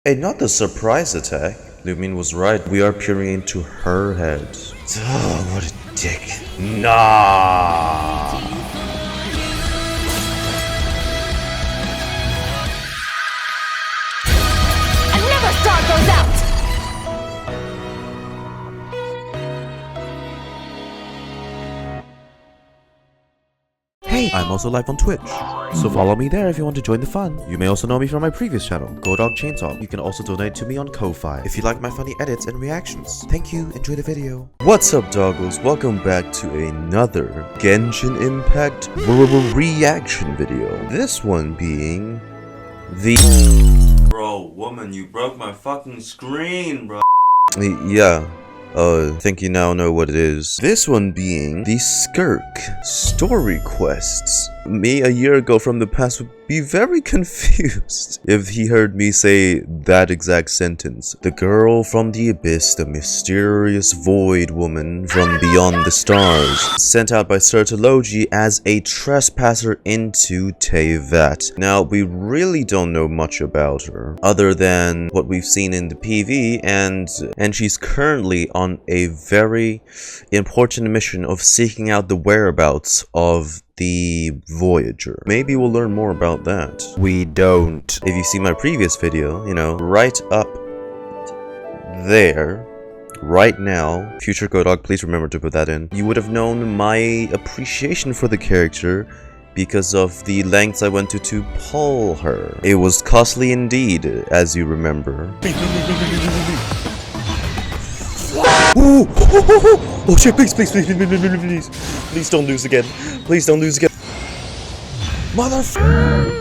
Hey, not the surprise attack. Lumine was right. We are peering into her head. Oh, what a dick. Nah. Another star goes out! Hey, I'm also live on Twitch, so follow me there if you want to join the fun. You may also know me from my previous channel, Godog Chainsaw. You can also donate to me on Ko-Fi if you like my funny edits and reactions. Thank you, enjoy the video. What's up, doggos? Welcome back to another Genshin Impact reaction video. This one being the... Bro, woman, you broke my fucking screen, bro. Yeah. I think you now know what it is. This one being the Skirk story quests. Me a year ago from the past would be very confused if he heard me say that exact sentence. The girl from the abyss, the mysterious void woman from beyond the stars, sent out by Sertology as a trespasser into Teyvat. Now, we really don't know much about her, other than what we've seen in the PV, and she's currently on a very important mission of seeking out the whereabouts of the Voyager. Maybe we'll learn more about that. We don't. If you see my previous video, you know, right up there, right now, future Godog, please remember to put that in. You would have known my appreciation for the character because of the lengths I went to pull her. It was costly indeed, as you remember. Oh shit, please don't lose again. Please don't lose again. Motherfucker!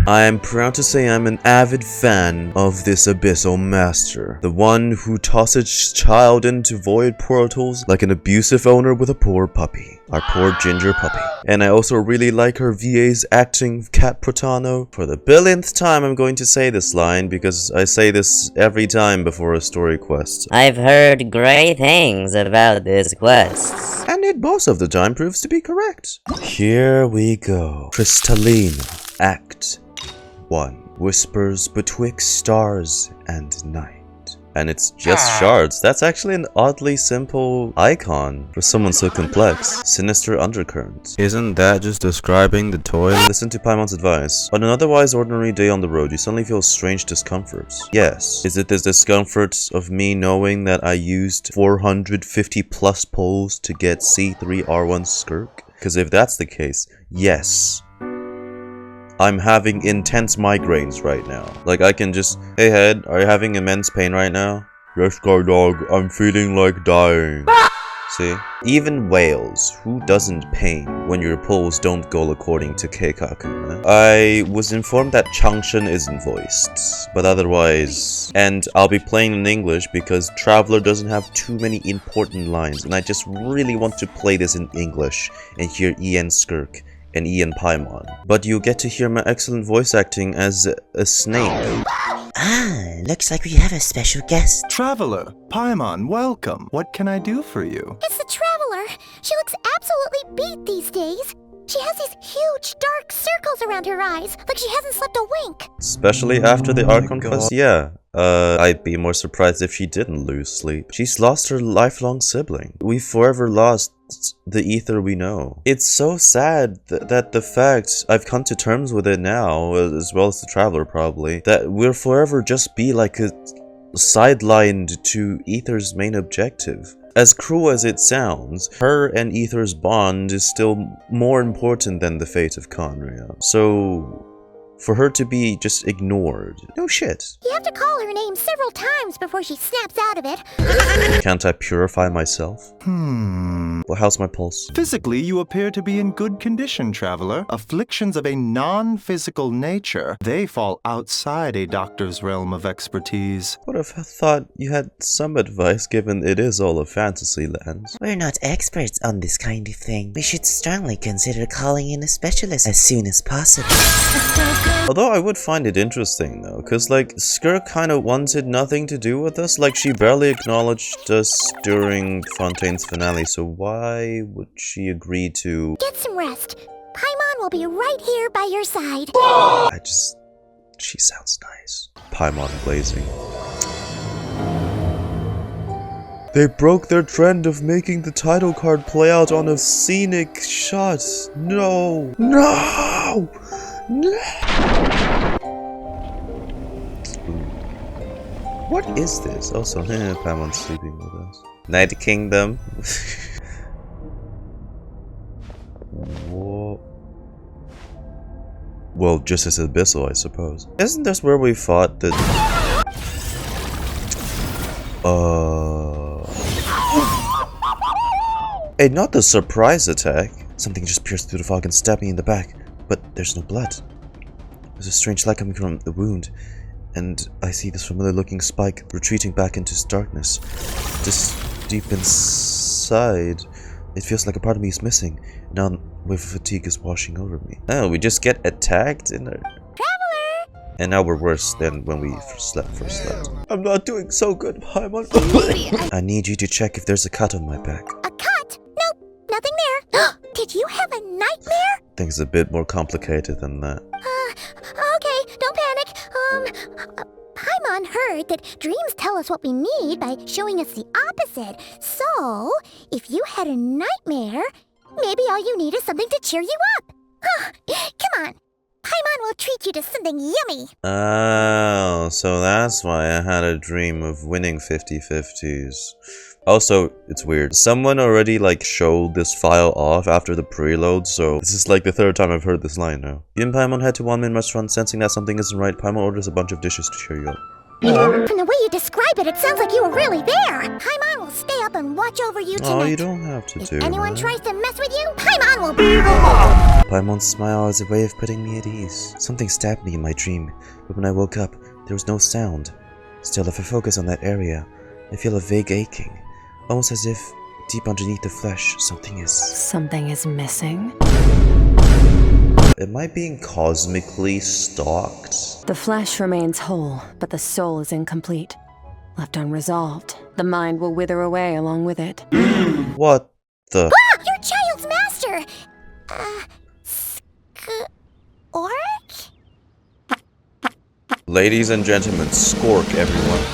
I am proud to say I'm an avid fan of this Abyssal master. The one who tosses his child into void portals like an abusive owner with a poor puppy. Our poor ginger puppy. And I also really like her VA's acting, Cat Protano. For the billionth time I'm going to say this line because I say this every time before a story quest. I've heard great things about this quest. And it most of the time proves to be correct. Here we go. Crystalline, Act 1. Whispers betwixt stars and night. And it's just shards. That's actually an oddly simple icon for someone so complex. Sinister undercurrent. Isn't that just describing the toy? Listen to Paimon's advice. On an otherwise ordinary day on the road, you suddenly feel strange discomforts. Yes. Is it this discomfort of me knowing that I used 450 plus pulls to get C3R1 Skirk? Because if that's the case, yes. I'm having intense migraines right now. Like, I can just... Hey, head, are you having immense pain right now? Yes, dog, I'm feeling like dying. See? Even whales, who doesn't pain when your pulls don't go according to Keikaku? I was informed that Changshen isn't voiced, but otherwise... And I'll be playing in English because Traveler doesn't have too many important lines, and I just really want to play this in English and hear Ian Skirk and Ian Paimon. But you get to hear my excellent voice acting as a snake. Ah, looks like we have a special guest. Traveler, Paimon, welcome. What can I do for you? It's the Traveler. She looks absolutely beat these days. She has these huge dark circles around her eyes, like she hasn't slept a wink. Especially after the Archon quest? Yeah. I'd be more surprised if she didn't lose sleep. She's lost her lifelong sibling. We've forever lost the ether we know. It's so sad that the fact, I've come to terms with it now, as well as the Traveler probably, that we'll forever just be like a sidelined to Ether's main objective. As cruel as it sounds, her and Ether's bond is still more important than the fate of Conria. So, for her to be just ignored, no shit. You have to call her name several times before she snaps out of it. Can't I purify myself? Well, how's my pulse? Physically, you appear to be in good condition, Traveler. Afflictions of a non-physical nature, they fall outside a doctor's realm of expertise. Would have thought you had some advice, given it is all a fantasy land. We're not experts on this kind of thing. We should strongly consider calling in a specialist as soon as possible. Although I would find it interesting though, cause like, Skirk kinda wanted nothing to do with us, like she barely acknowledged us during Fontaine's finale, so why would she agree to... Get some rest. Paimon will be right here by your side. I just She sounds nice. Paimon blazing. They broke their trend of making the title card play out on a scenic shot. No! No! No! What is this? Also, Paimon's sleeping with us. Night Kingdom. Whoa. Well, just as Abyssal, I suppose. Isn't this where we fought the... Hey, not the surprise attack. Something just pierced through the fog and stabbed me in the back. But there's no blood. There's a strange light coming from the wound. And I see this familiar looking spike retreating back into darkness. Just deep inside, it feels like a part of me is missing. Now a wave of fatigue is washing over me. Oh, we just get attacked in there. Traveler! And now we're worse than when we first slept. I'm not doing so good, Paimon. I need you to check if there's a cut on my back. A cut? Nope, nothing there. Did you have a nightmare? Things a bit more complicated than that. Okay, don't panic. Paimon heard that dreams tell us what we need by showing us the opposite. So, if you had a nightmare, maybe all you need is something to cheer you up. Come on. Paimon will treat you to something yummy. Oh, so that's why I had a dream of winning 50/50s. Also, it's weird. Someone already showed this file off after the preload, so this is the third time I've heard this line now. You and Paimon head to One Man Restaurant, sensing that something isn't right. Paimon orders a bunch of dishes to cheer you up. From the way you describe it, it sounds like you were really there. Paimon will stay up and watch over you tonight. Oh, you don't have to do If anyone that. tries to mess with you, Paimon will beat them up. Paimon's smile is a way of putting me at ease. Something stabbed me in my dream, but when I woke up, there was no sound. Still, if I focus on that area, I feel a vague aching. Almost as if, deep underneath the flesh, something is missing. Am I being cosmically stalked? The flesh remains whole, but the soul is incomplete. Left unresolved, the mind will wither away along with it. What the? Your child's master! Skrik? Ladies and gentlemen, Skirk, everyone.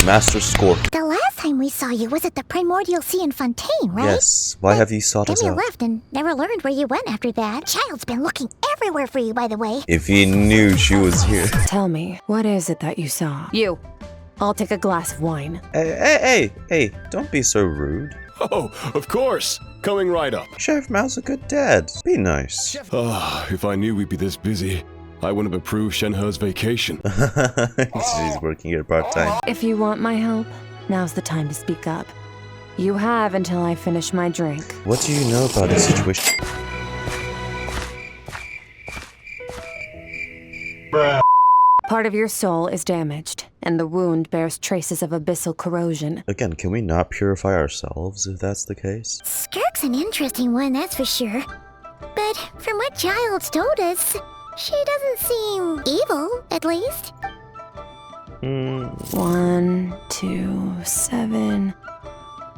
Master Skirk. The last time we saw you was at the Primordial Sea in Fontaine, right? Yes. Why have you sought us Then you out? left and never learned where you went after that. Child's been looking everywhere for you, by the way. If he knew she was here. Tell me, what is it that you saw? You. I'll take a glass of wine. Hey, don't be so rude. Oh, of course. Coming right up. Chef Mao's a good dad. Be nice. If I knew we'd be this busy, I wouldn't have approved Shenhe's vacation. She's working here part-time. If you want my help, now's the time to speak up. You have until I finish my drink. What do you know about this situation? Part of your soul is damaged, and the wound bears traces of abyssal corrosion. Again, can we not purify ourselves if that's the case? Skirk's an interesting one, that's for sure. But from what Child's told us, she doesn't seem evil, at least. 1, 2, 7,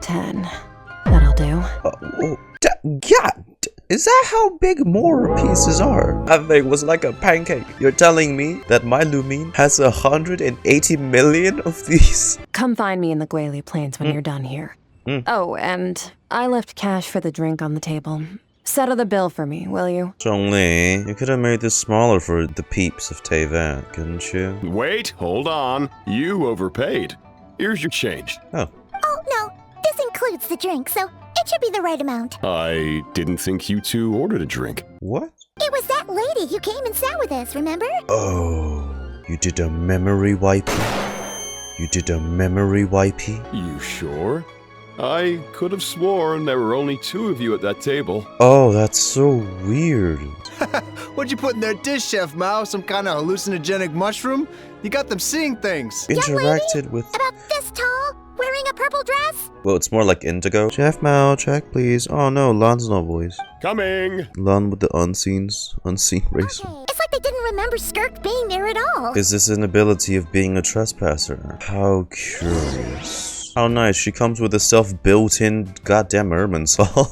10. That'll do. Is that how big more pieces are? That thing was like a pancake. You're telling me that my Lumine has 180 million of these? Come find me in the Guili Plains when you're done here. Oh, and I left cash for the drink on the table. Settle the bill for me, will you? Zhongli, you could have made this smaller for the peeps of Teyvat, couldn't you? Wait, hold on. You overpaid. Here's your change. Oh. Oh, no, this includes the drink, so it should be the right amount. I didn't think you two ordered a drink. What? It was that lady who came and sat with us, remember? Oh, you did a memory wipe? You did a memory wipey? You sure? I could have sworn there were only 2 of you at that table. Oh, that's so weird. What'd you put in their dish, Chef Mao? Some kind of hallucinogenic mushroom? You got them seeing things. Interacted with... About this tall, wearing a purple dress? Well, it's more like indigo. Chef Mao, check please. Oh no, Lan's no voice. Coming! Lan with the unseen race. Okay. It's like they didn't remember Skirk being there at all. Is this an ability of being a trespasser? How curious. How nice, she comes with a self-built-in goddamn Irminsul.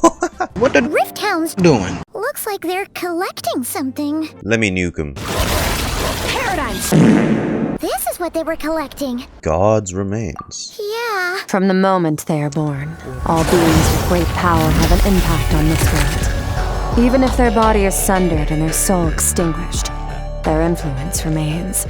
What the Rift Hound's doing? looks like they're collecting something. Let me nuke him. This is what they were collecting. God's remains. Yeah. From the moment they are born, all beings with great power have an impact on this world. Even if their body is sundered and their soul extinguished, their influence remains.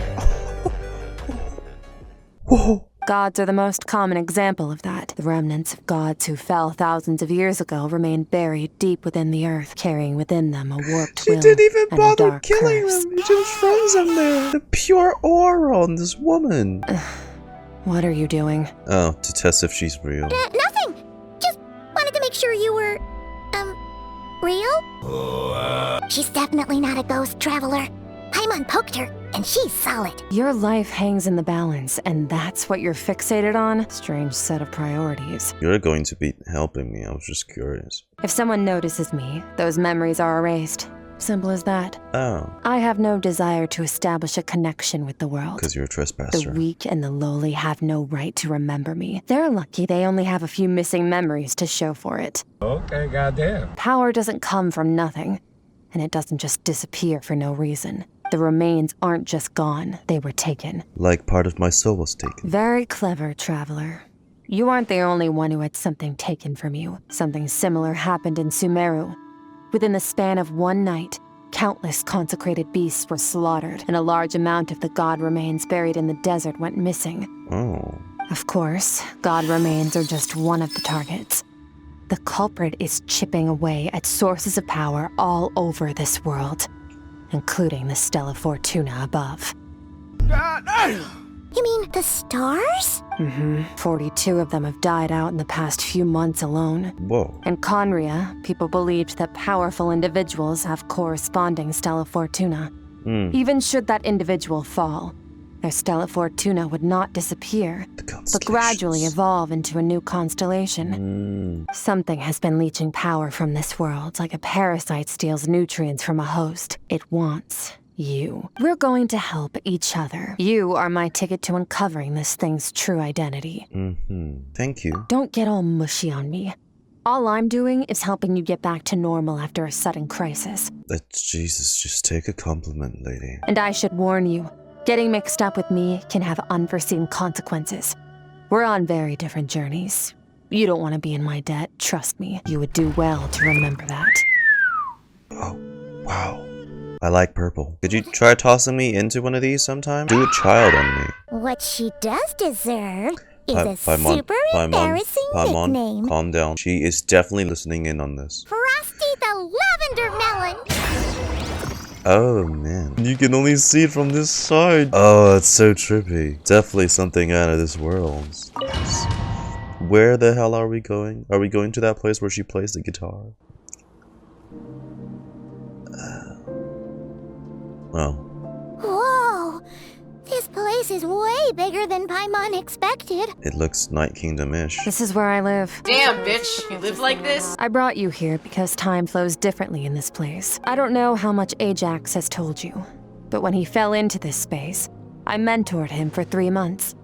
Whoa. Gods are the most common example of that. The remnants of gods who fell thousands of years ago remain buried deep within the earth, carrying within them a warped She will didn't even and a bother dark killing curse. them. She just froze them there. The pure aura on this woman. What are you doing? Oh, to test if she's real. Nothing. Just wanted to make sure you were, real? She's definitely not a ghost traveler. Paimon poked her, and she's solid. Your life hangs in the balance, and that's what you're fixated on? Strange set of priorities. You're going to be helping me. I was just curious. If someone notices me, those memories are erased. Simple as that. Oh, I have no desire to establish a connection with the world. because you're a The trespasser. weak and the lowly have no right to remember me. They're lucky they only have a few missing memories to show for it. Okay, goddamn. Power doesn't come from nothing, and it doesn't just disappear for no reason. The remains aren't just gone, they were taken. Like part of my soul was taken. Very clever, traveler. You aren't the only one who had something taken from you. Something similar happened in Sumeru. Within the span of one night, countless consecrated beasts were slaughtered, and a large amount of the god remains buried in the desert went missing. Oh. Of course, god remains are just one of the targets. The culprit is chipping away at sources of power all over this world, including the Stella Fortuna above. You mean the stars? 42 of them have died out in the past few months alone. Whoa. In Conria, people believed that powerful individuals have corresponding Stella Fortuna. Even should that individual fall, their Stella Fortuna would not disappear, but gradually evolve into a new constellation. Something has been leeching power from this world, like a parasite steals nutrients from a host. It wants you. We're going to help each other. You are my ticket to uncovering this thing's true identity. Thank you. Don't get all mushy on me. All I'm doing is helping you get back to normal after a sudden crisis. Jesus, just take a compliment, lady. And I should warn you, getting mixed up with me can have unforeseen consequences. We're on very different journeys. You don't want to be in my debt, trust me. You would do well to remember that. Oh, wow. I like purple. Could you try tossing me into one of these sometime? Do a child on me. What she does deserve is a Paimon, super Paimon, embarrassing Paimon, nickname. calm down. She is definitely listening in on this. Frosty the Lavender Melon. Oh man. You can only see it from this side. Oh, that's so trippy. Definitely something out of this world. Where the hell are we going? Are we going to that place where she plays the guitar? Oh. Whoa! This place is way bigger than Paimon expected. It looks Night Kingdom-ish. This is where I live. Damn, bitch. You live like this? I brought you here because time flows differently in this place. I don't know how much Ajax has told you, but when he fell into this space, I mentored him for 3 months.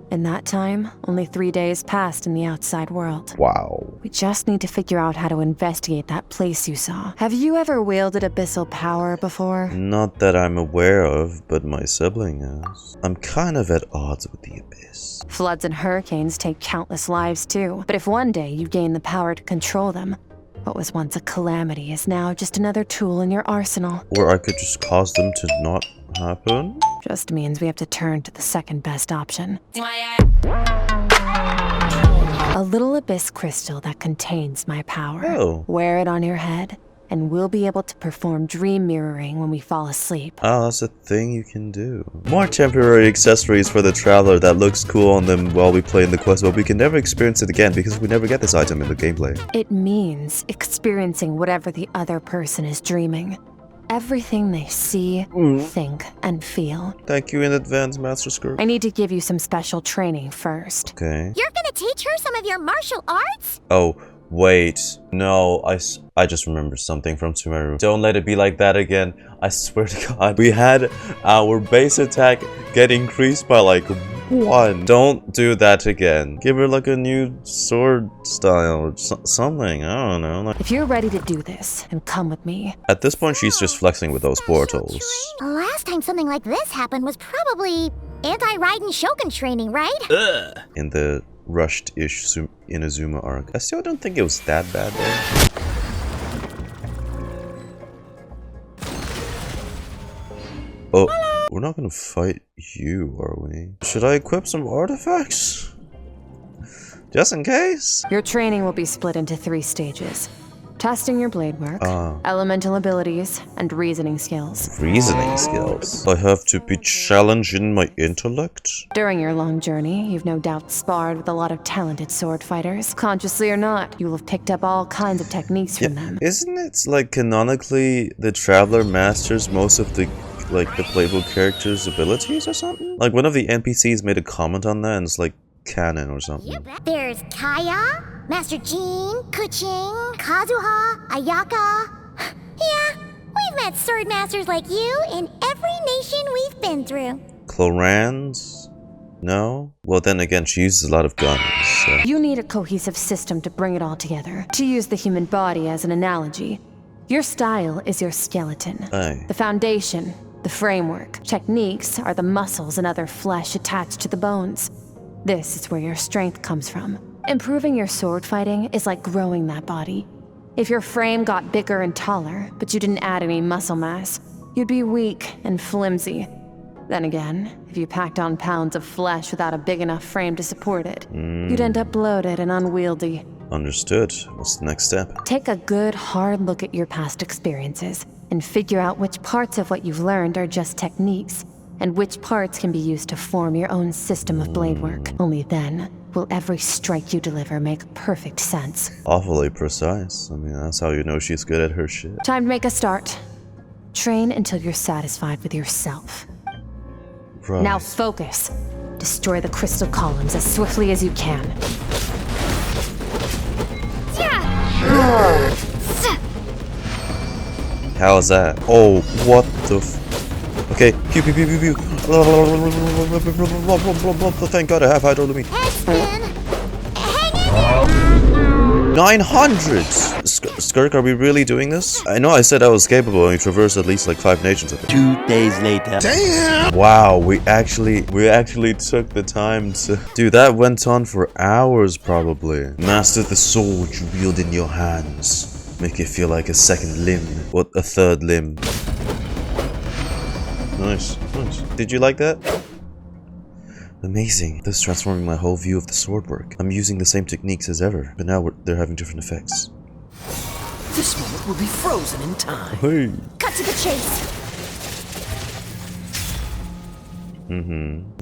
In that time, only 3 days passed in the outside world. Wow. We just need to figure out how to investigate that place you saw. Have you ever wielded abyssal power before? Not that I'm aware of, but my sibling has. I'm kind of at odds with the Abyss. Floods and hurricanes take countless lives too, but if one day you gain the power to control them, what was once a calamity is now just another tool in your arsenal. Or I could just cause them to not happen? Just means we have to turn to the second best option. A little abyss crystal that contains my power. Oh. Wear it on your head, and we'll be able to perform dream mirroring when we fall asleep. Oh, that's a thing you can do. More temporary accessories for the traveler that looks cool on them while we play in the quest, but we can never experience it again because we never get this item in the gameplay. It means experiencing whatever the other person is dreaming. Everything they see, think, and feel. Thank you in advance, Master Skirk. I need to give you some special training first. Okay. You're gonna teach her some of your martial arts? Oh, wait. No, I just remembered something from Sumeru. Don't let it be like that again. I swear to God. We had our base attack get increased by like One. Don't do that again. Give her like a new sword style or something. I don't know. Like, If you're ready to do this, then come with me. at this point, she's just flexing with those portals. The last time something like this happened was probably anti-Raiden Shogun training, right? In the rushed-ish Inazuma arc. I still don't think it was that bad though. Oh, we're not gonna fight you, are we? Should I equip some artifacts? Just in case? Your training will be split into 3 stages. Testing your blade work, elemental abilities, and reasoning skills. Reasoning skills? I have to be challenged in my intellect? During your long journey, you've no doubt sparred with a lot of talented sword fighters. Consciously or not, you'll have picked up all kinds of techniques from them. Isn't it like canonically the Traveler masters most of the like the playable character's abilities or something? Like one of the NPCs made a comment on that and it's like canon or something. There's Kaya, Master Jean, Kuching, Kazuha, Ayaka. Yeah, we've met sword masters like you in every nation we've been through. Clorans? No? Well then again, she uses a lot of guns, so. You need a cohesive system to bring it all together. To use the human body as an analogy, your style is your skeleton. Aye. The foundation, the framework, techniques are the muscles and other flesh attached to the bones. This is where your strength comes from. Improving your sword fighting is like growing that body. If your frame got bigger and taller, but you didn't add any muscle mass, you'd be weak and flimsy. Then again, if you packed on pounds of flesh without a big enough frame to support it, you'd end up bloated and unwieldy. Understood. What's the next step? Take a good, hard look at your past experiences and figure out which parts of what you've learned are just techniques, and which parts can be used to form your own system of blade work. Only then will every strike you deliver make perfect sense. Awfully precise. I mean, that's how you know she's good at her shit. Time to make a start. Train until you're satisfied with yourself. Right. Now focus. Destroy the crystal columns as swiftly as you can. How is that? Oh, what the okay, pew pew pew pew pew. Thank God I have Hydro Lumine. Headspin! Hang in there! 900! Skirk, are we really doing this? I know I said I was capable and we traversed at least like 5 nations of it. 2 days later. Damn! Wow, we actually took the time to... Dude, that went on for hours probably. Master the sword you wield in your hands. Make it feel like a second limb. Or a third limb. Nice, nice. Did you like that? Amazing. This is transforming my whole view of the sword work. I'm using the same techniques as ever, but now they're having different effects. This moment will be frozen in time. Hey. Cut to the chase.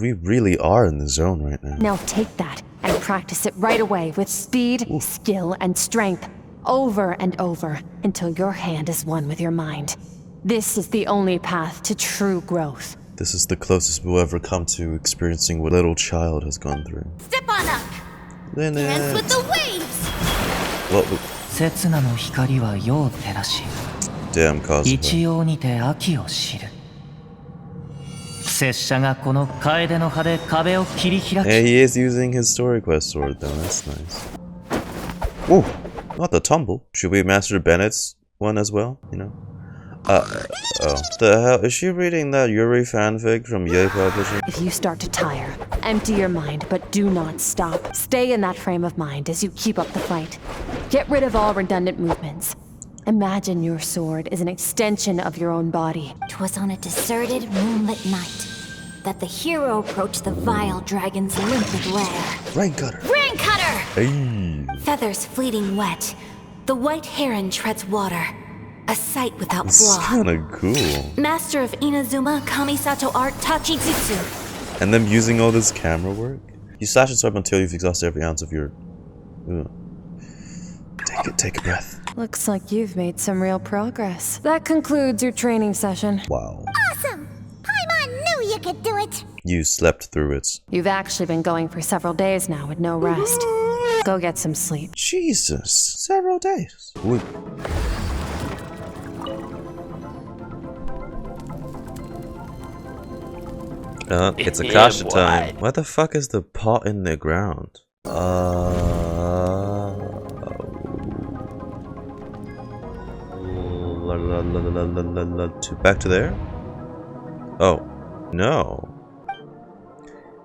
We really are in the zone right now. Now take that and practice it right away with speed, skill, and strength. Over and over until your hand is one with your mind. This is the only path to true growth. This is the closest we'll ever come to experiencing what little child has gone through. Step on up. Lynette. Dance with the waves. What? 刹那の光は世を照らし、 Damn, cosplay. 一様にて秋を知る。拙者がこの楓の葉で壁を切り開き。 Hey, he is using his story quest sword though. That's nice. Whoa, not the tumble. Should we master Bennett's one as well? You know. Oh. The hell? Is she reading that Yuri fanfic from Yay Publishing? If you start to tire, empty your mind, but do not stop. Stay in that frame of mind as you keep up the fight. Get rid of all redundant movements. Imagine your sword is an extension of your own body. 'Twas on a deserted, moonlit night that the hero approached the vile dragon's limpid lair. Rain cutter. Rain cutter! Hey. Feathers fleeting wet. The white heron treads water. A sight without This is flaw. kinda cool. Master of Inazuma Kamisato art Tachijutsu. And them using all this camera work? You slash and swipe until you've exhausted every ounce of your... Ugh. Take a breath. Looks like you've made some real progress. That concludes your training session. Wow. Awesome! Paimon knew you could do it! You slept through it. You've actually been going for several days now with no rest. Go get some sleep. Jesus. Several days. Ooh. It's a kasha time. Why the fuck is the pot in the ground? Back to there? Oh, no.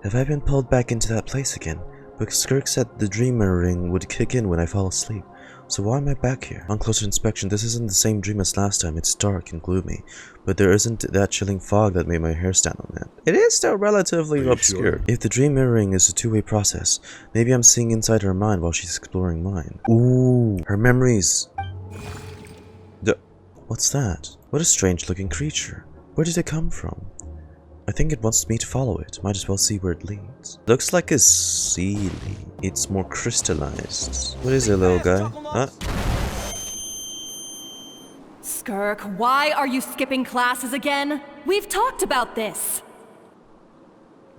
Have I been pulled back into that place again? But Skirk said the dream mirroring would kick in when I fall asleep. So why am I back here? On closer inspection, this isn't the same dream as last time. It's dark and gloomy, but there isn't that chilling fog that made my hair stand on end. It is still relatively obscure. Sure? If the dream mirroring is a two-way process, maybe I'm seeing inside her mind while she's exploring mine. Ooh, her memories. What's that? What a strange-looking creature. Where did it come from? I think it wants me to follow it. Might as well see where it leads. Looks like a sealy. It's more crystallized. What is it, little guy? Huh? Skirk, why are you skipping classes again? We've talked about this.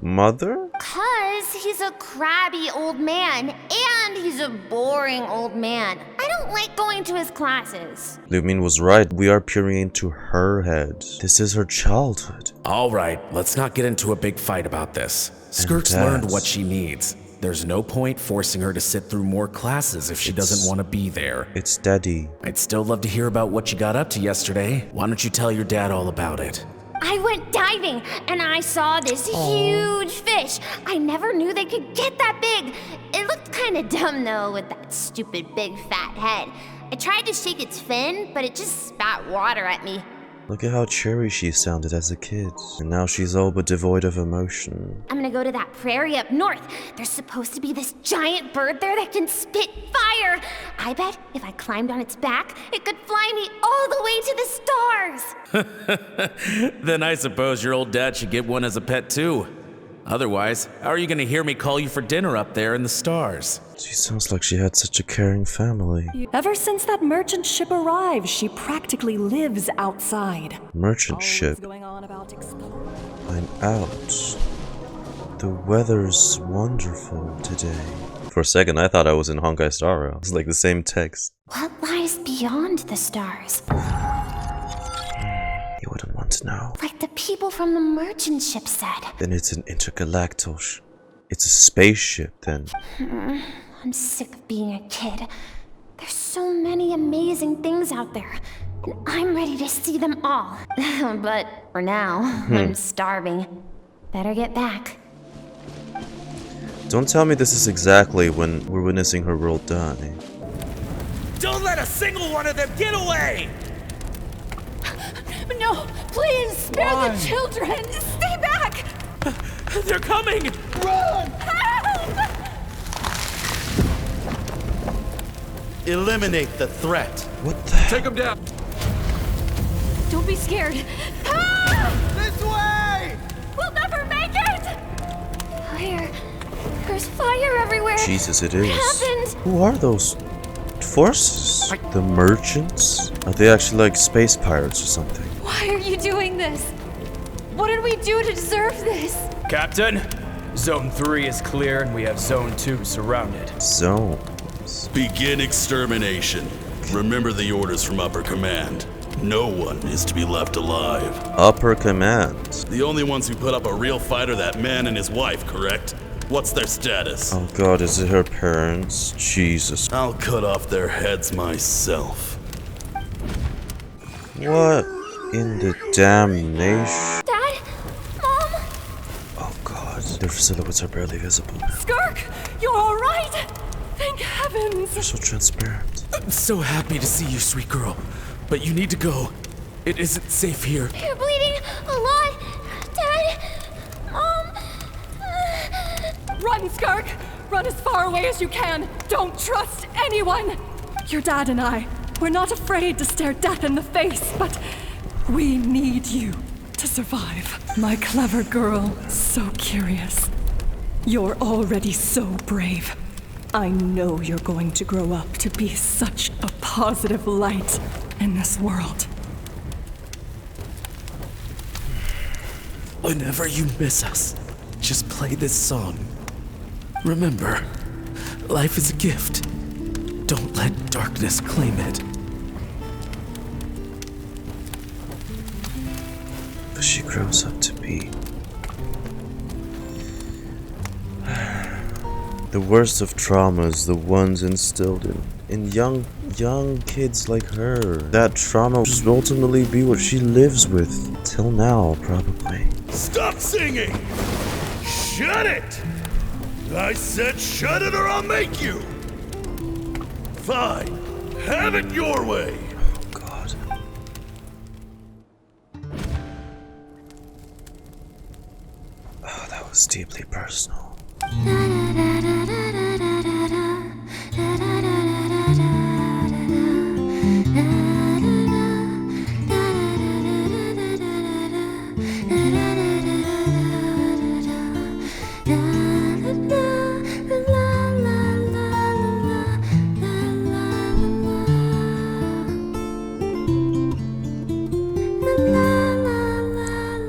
Mother? 'Cause he's a crabby old man, and he's a boring old man. I don't like going to his classes. Lumine was right. We are peering into her head. This is her childhood. Alright, let's not get into a big fight about this. Skirk's learned what she needs. There's no point forcing her to sit through more classes if she doesn't want to be there. It's Daddy. I'd still love to hear about what you got up to yesterday. Why don't you tell your dad all about it? I went diving, and I saw this huge fish. I never knew they could get that big. It looked kind of dumb, though, with that stupid big fat head. I tried to shake its fin, but it just spat water at me. Look at how cheery she sounded as a kid. And now she's all but devoid of emotion. I'm gonna go to that prairie up north. There's supposed to be this giant bird there that can spit fire. I bet if I climbed on its back, it could fly me all the way to the stars. Then I suppose your old dad should get one as a pet too. Otherwise, how are you gonna hear me call you for dinner up there in the stars? She sounds like she had such a caring family. Ever since that merchant ship arrived, she practically lives outside. Merchant ship? Going on about I'm out. The weather's wonderful today. For a second, I thought I was in Honkai Star Rail. It's like the same text. What lies beyond the stars? You wouldn't want to know. Like the people from the merchant ship said. Then it's an intergalactosh. It's a spaceship, then. I'm sick of being a kid. There's so many amazing things out there, and I'm ready to see them all. But for now, I'm starving. Better get back. Don't tell me this is exactly when we're witnessing her world die. Don't let a single one of them get away! No, please, spare the children! Stay back! They're coming! Run! Help! Eliminate the threat. What the? Take them down. Don't be scared. Ah! This way! We'll never make it! Fire. There's fire everywhere. Jesus, it is. What happened? Who are those forces? The merchants? Are they actually like space pirates or something? Why are you doing this? What did we do to deserve this? Captain, Zone 3 is clear and we have Zone 2 surrounded. Zones. Begin extermination. Remember the orders from Upper Command. No one is to be left alive. Upper Command. The only ones who put up a real fight are that man and his wife, correct? What's their status? Oh god, is it her parents? Jesus. I'll cut off their heads myself. What in the damnation? Dad? Mom? Oh god, their silhouettes are barely visible. Skirk, you're alright? Thank heavens. They're so transparent. I'm so happy to see you, sweet girl. But you need to go. It isn't safe here. You're bleeding a lot. Dad? Mom? Run, Skirk! Run as far away as you can! Don't trust anyone! Your dad and I, we're not afraid to stare death in the face, but we need you to survive. My clever girl, so curious. You're already so brave. I know you're going to grow up to be such a positive light in this world. Whenever you miss us, just play this song. Remember, life is a gift. Don't let darkness claim it. But she grows up to be The worst of traumas, the ones instilled in young kids like her. That trauma will just ultimately be what she lives with. Till now, probably. Stop singing! Shut it! I said shut it or I'll make you! Fine. Have it your way! Oh, God. Oh, that was deeply personal.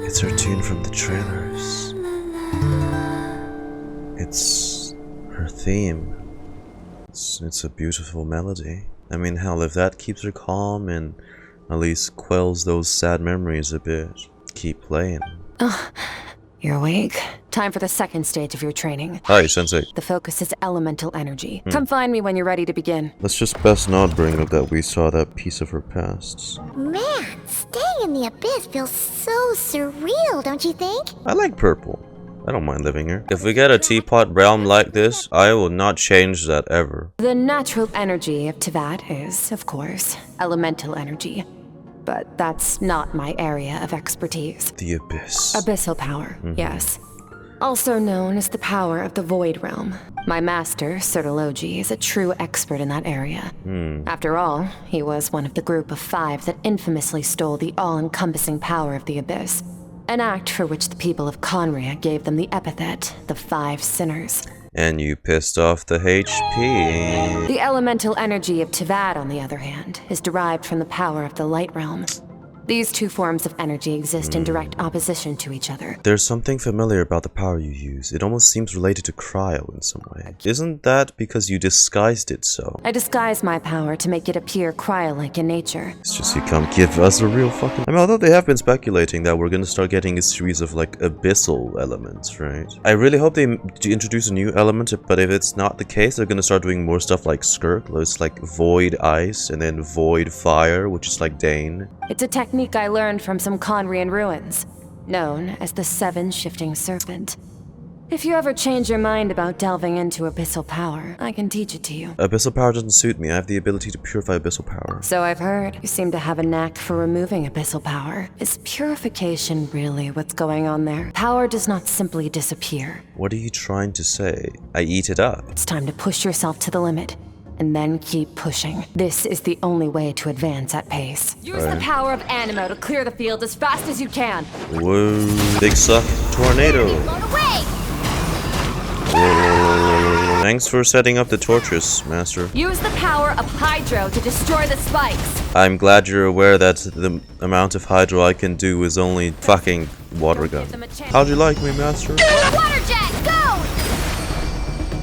It's her tune from the trailers. It's her theme. It's a beautiful melody. I mean, hell, if that keeps her calm and at least quells those sad memories a bit, keep playing. You're awake. Time for the second stage of your training. Hi, Sensei. The focus is elemental energy. Come find me when you're ready to begin. Let's just best not bring up that we saw that piece of her past. Man, staying in the abyss feels so surreal, don't you think? I like purple. I don't mind living here. If we get a teapot realm like this, I will not change that ever. The natural energy of Tevat is, of course, elemental energy. But that's not my area of expertise. The abyss. Abyssal power, yes. Also known as the power of the Void Realm. My master, Sertologi, is a true expert in that area. After all, he was one of the group of 5 that infamously stole the all-encompassing power of the Abyss. An act for which the people of Conria gave them the epithet, the 5 Sinners. And you pissed off the HP. The elemental energy of Tevat, on the other hand, is derived from the power of the Light Realm. These two forms of energy exist in direct opposition to each other. There's something familiar about the power you use. It almost seems related to cryo in some way. Isn't that because you disguised it so? I disguise my power to make it appear cryo-like in nature. It's just you can't give us a real fucking... I mean, although they have been speculating that we're gonna start getting a series of, like, abyssal elements, right? I really hope they introduce a new element, but if it's not the case, they're gonna start doing more stuff like Skirk. It's like Void Ice, and then Void Fire, which is like Dane. It's a technique I learned from some Conrian ruins, known as the 7 Shifting Serpent. If you ever change your mind about delving into abyssal power, I can teach it to you. Abyssal power doesn't suit me. I have the ability to purify abyssal power. So I've heard. You seem to have a knack for removing abyssal power. Is purification really what's going on there? Power does not simply disappear. What are you trying to say? I eat it up. It's time to push yourself to the limit. And then keep pushing. This is the only way to advance at pace. Use the power of Animo to clear the field as fast as you can. Whoa, big suck tornado. Whoa. Thanks for setting up the torches, Master. Use the power of Hydro to destroy the spikes. I'm glad you're aware that the amount of Hydro I can do is only fucking water gun. How'd you like me, Master? Water jet, go!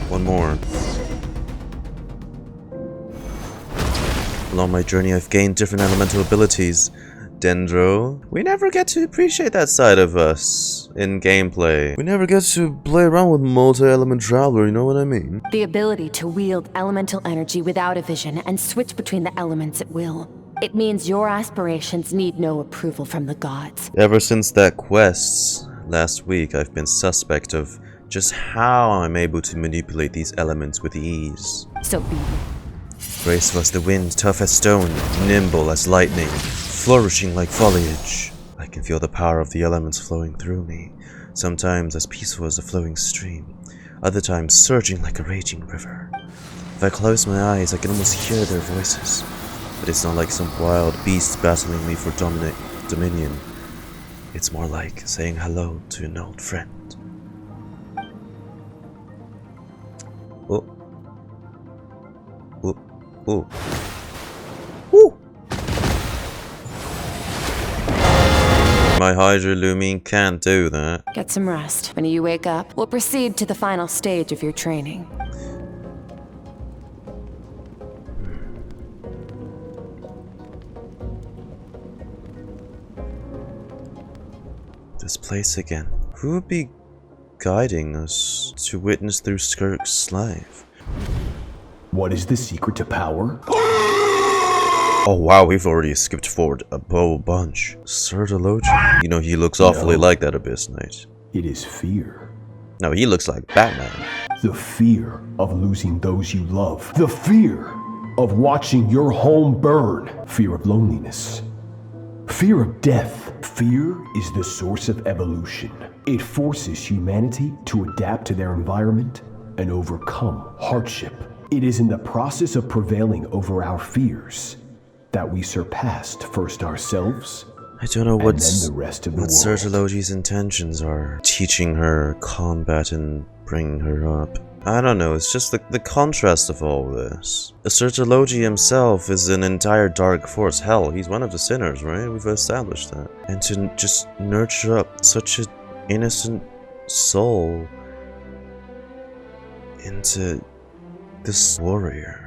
One more. Along my journey, I've gained different elemental abilities. Dendro. We never get to appreciate that side of us in gameplay. We never get to play around with multi-element Traveler, you know what I mean? The ability to wield elemental energy without a vision and switch between the elements at will. It means your aspirations need no approval from the gods. Ever since that quest last week, I've been suspect of just how I'm able to manipulate these elements with ease. So be graceful as the wind, tough as stone, nimble as lightning, flourishing like foliage. I can feel the power of the elements flowing through me, sometimes as peaceful as a flowing stream, other times surging like a raging river. If I close my eyes, I can almost hear their voices, but it's not like some wild beast battling me for dominion. It's more like saying hello to an old friend. Oh. Oh. Ooh. Woo! My Hydra Lumine can't do that. Get some rest. When you wake up, we'll proceed to the final stage of your training. This place again. Who would be guiding us to witness through Skirk's life. What is the secret to power? Oh wow, we've already skipped forward a whole bunch. Sertology. You know, he looks awfully like that Abyss Knight. It is fear. No, he looks like Batman. The fear of losing those you love. The fear of watching your home burn. Fear of loneliness. Fear of death. Fear is the source of evolution. It forces humanity to adapt to their environment and overcome hardship. It is in the process of prevailing over our fears that we surpassed first ourselves, I don't know and then the rest of the what world. Sertology's intentions are. Teaching her combat and bringing her up. I don't know, it's just the contrast of all this. Sertology himself is an entire dark force. Hell, he's one of the sinners, right? We've established that. And to just nurture up such an innocent soul into this warrior.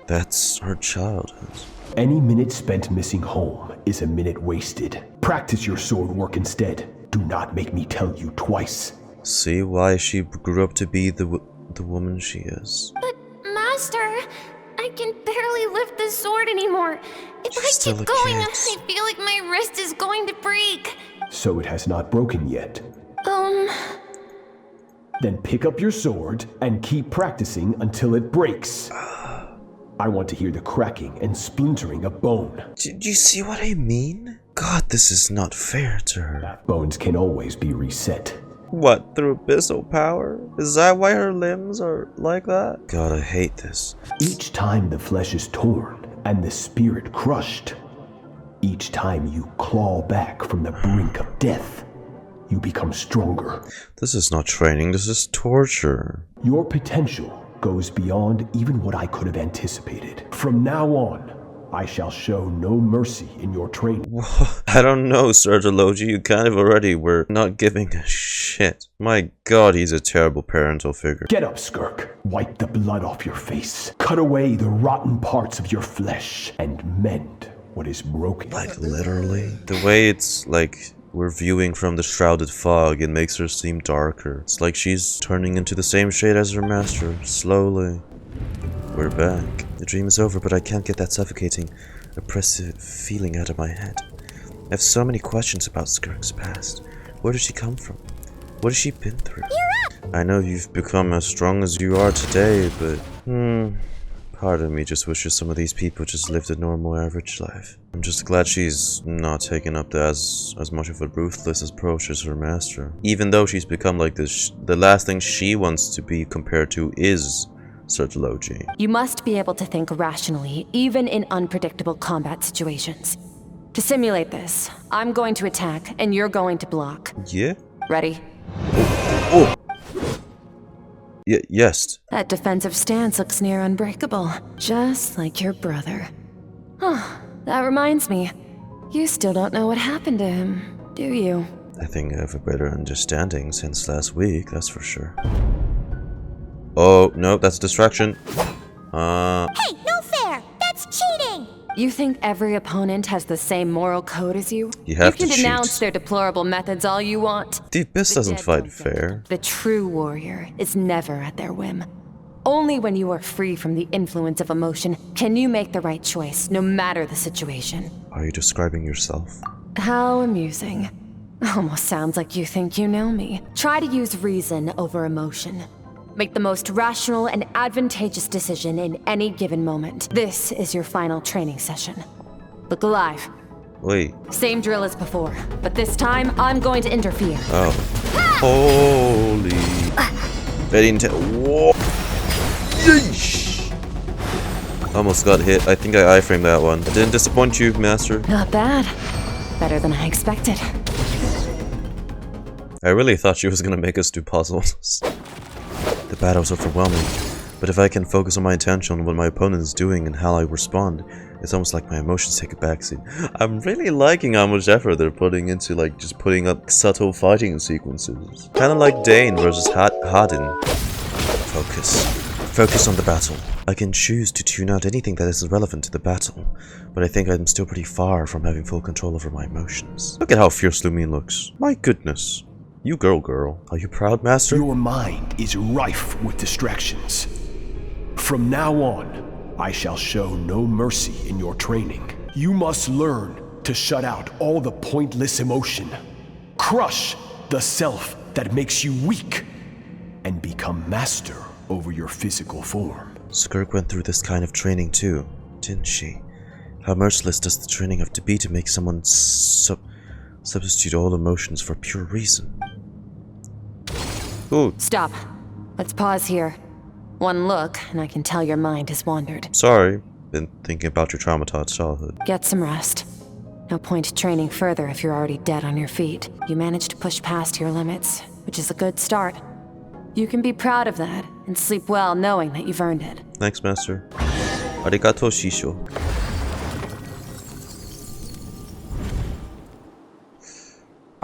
That's her childhood. Any minute spent missing home is a minute wasted. Practice your sword work instead. Do not make me tell you twice. See why she grew up to be the woman she is. But, Master, I can barely lift the sword anymore. If She's I keep going, I feel like my wrist is going to break. So it has not broken yet. Then pick up your sword and keep practicing until it breaks. I want to hear the cracking and splintering of bone. Do you see what I mean? God, this is not fair to her. Bones can always be reset. What, through abyssal power? Is that why her limbs are like that? God, I hate this. Each time the flesh is torn and the spirit crushed, each time you claw back from the brink of death, you become stronger. This is not training, this is torture. Your potential goes beyond even what I could have anticipated. From now on, I shall show no mercy in your training. I don't know, Sertology, you kind of already were not giving a shit. My god, he's a terrible parental figure. Get up, Skirk. Wipe the blood off your face. Cut away the rotten parts of your flesh and mend what is broken. Like, literally? The way it's, like, we're viewing from the shrouded fog, it makes her seem darker. It's like she's turning into the same shade as her master, slowly. We're back. The dream is over, but I can't get that suffocating, oppressive feeling out of my head. I have so many questions about Skirk's past. Where did she come from? What has she been through? I know you've become as strong as you are today, but part of me just wishes some of these people just lived a normal, average life. I'm just glad she's not taken up as much of a ruthless approach as her master. Even though she's become like this, the last thing she wants to be compared to is Sertology. You must be able to think rationally, even in unpredictable combat situations. To simulate this, I'm going to attack, and you're going to block. Yeah? Ready? Oh! Yes. That defensive stance looks near unbreakable, just like your brother. Oh, that reminds me. You still don't know what happened to him, do you? I think I have a better understanding since last week, that's for sure. Oh, no, that's a distraction. Hey, no fair! That's cheating! You think every opponent has the same moral code as you? You have can to denounce cheat. their deplorable methods all you want. The Abyss doesn't fight fair. The true warrior is never at their whim. Only when you are free from the influence of emotion can you make the right choice, no matter the situation. Are you describing yourself? How amusing. Almost sounds like you think you know me. Try to use reason over emotion. Make the most rational and advantageous decision in any given moment. This is your final training session. Look alive. Wait. Same drill as before, but this time I'm going to interfere. Oh. Holy. Very intense. Whoa. Yeesh. Almost got hit. I think I iframed that one. I didn't disappoint you, Master. Not bad. Better than I expected. I really thought she was gonna make us do puzzles. The battle's overwhelming, but if I can focus on my attention on what my opponent is doing and how I respond, it's almost like my emotions take a backseat. I'm really liking how much effort they're putting into like just putting up subtle fighting sequences. Kinda like Dane versus Harden. Focus. Focus on the battle. I can choose to tune out anything that isn't relevant to the battle, but I think I'm still pretty far from having full control over my emotions. Look at how fierce Lumine looks. My goodness. You girl. Are you proud, Master? Your mind is rife with distractions. From now on, I shall show no mercy in your training. You must learn to shut out all the pointless emotion. Crush the self that makes you weak, and become master over your physical form. Skirk went through this kind of training too, didn't she? How merciless does the training have to be to make someone substitute all emotions for pure reason? Ooh. Stop. Let's pause here. One look, and I can tell your mind has wandered. Sorry, been thinking about your traumatized childhood. Get some rest. No point training further if you're already dead on your feet. You managed to push past your limits, which is a good start. You can be proud of that, and sleep well knowing that you've earned it. Thanks, Master. Arigato, Shisho.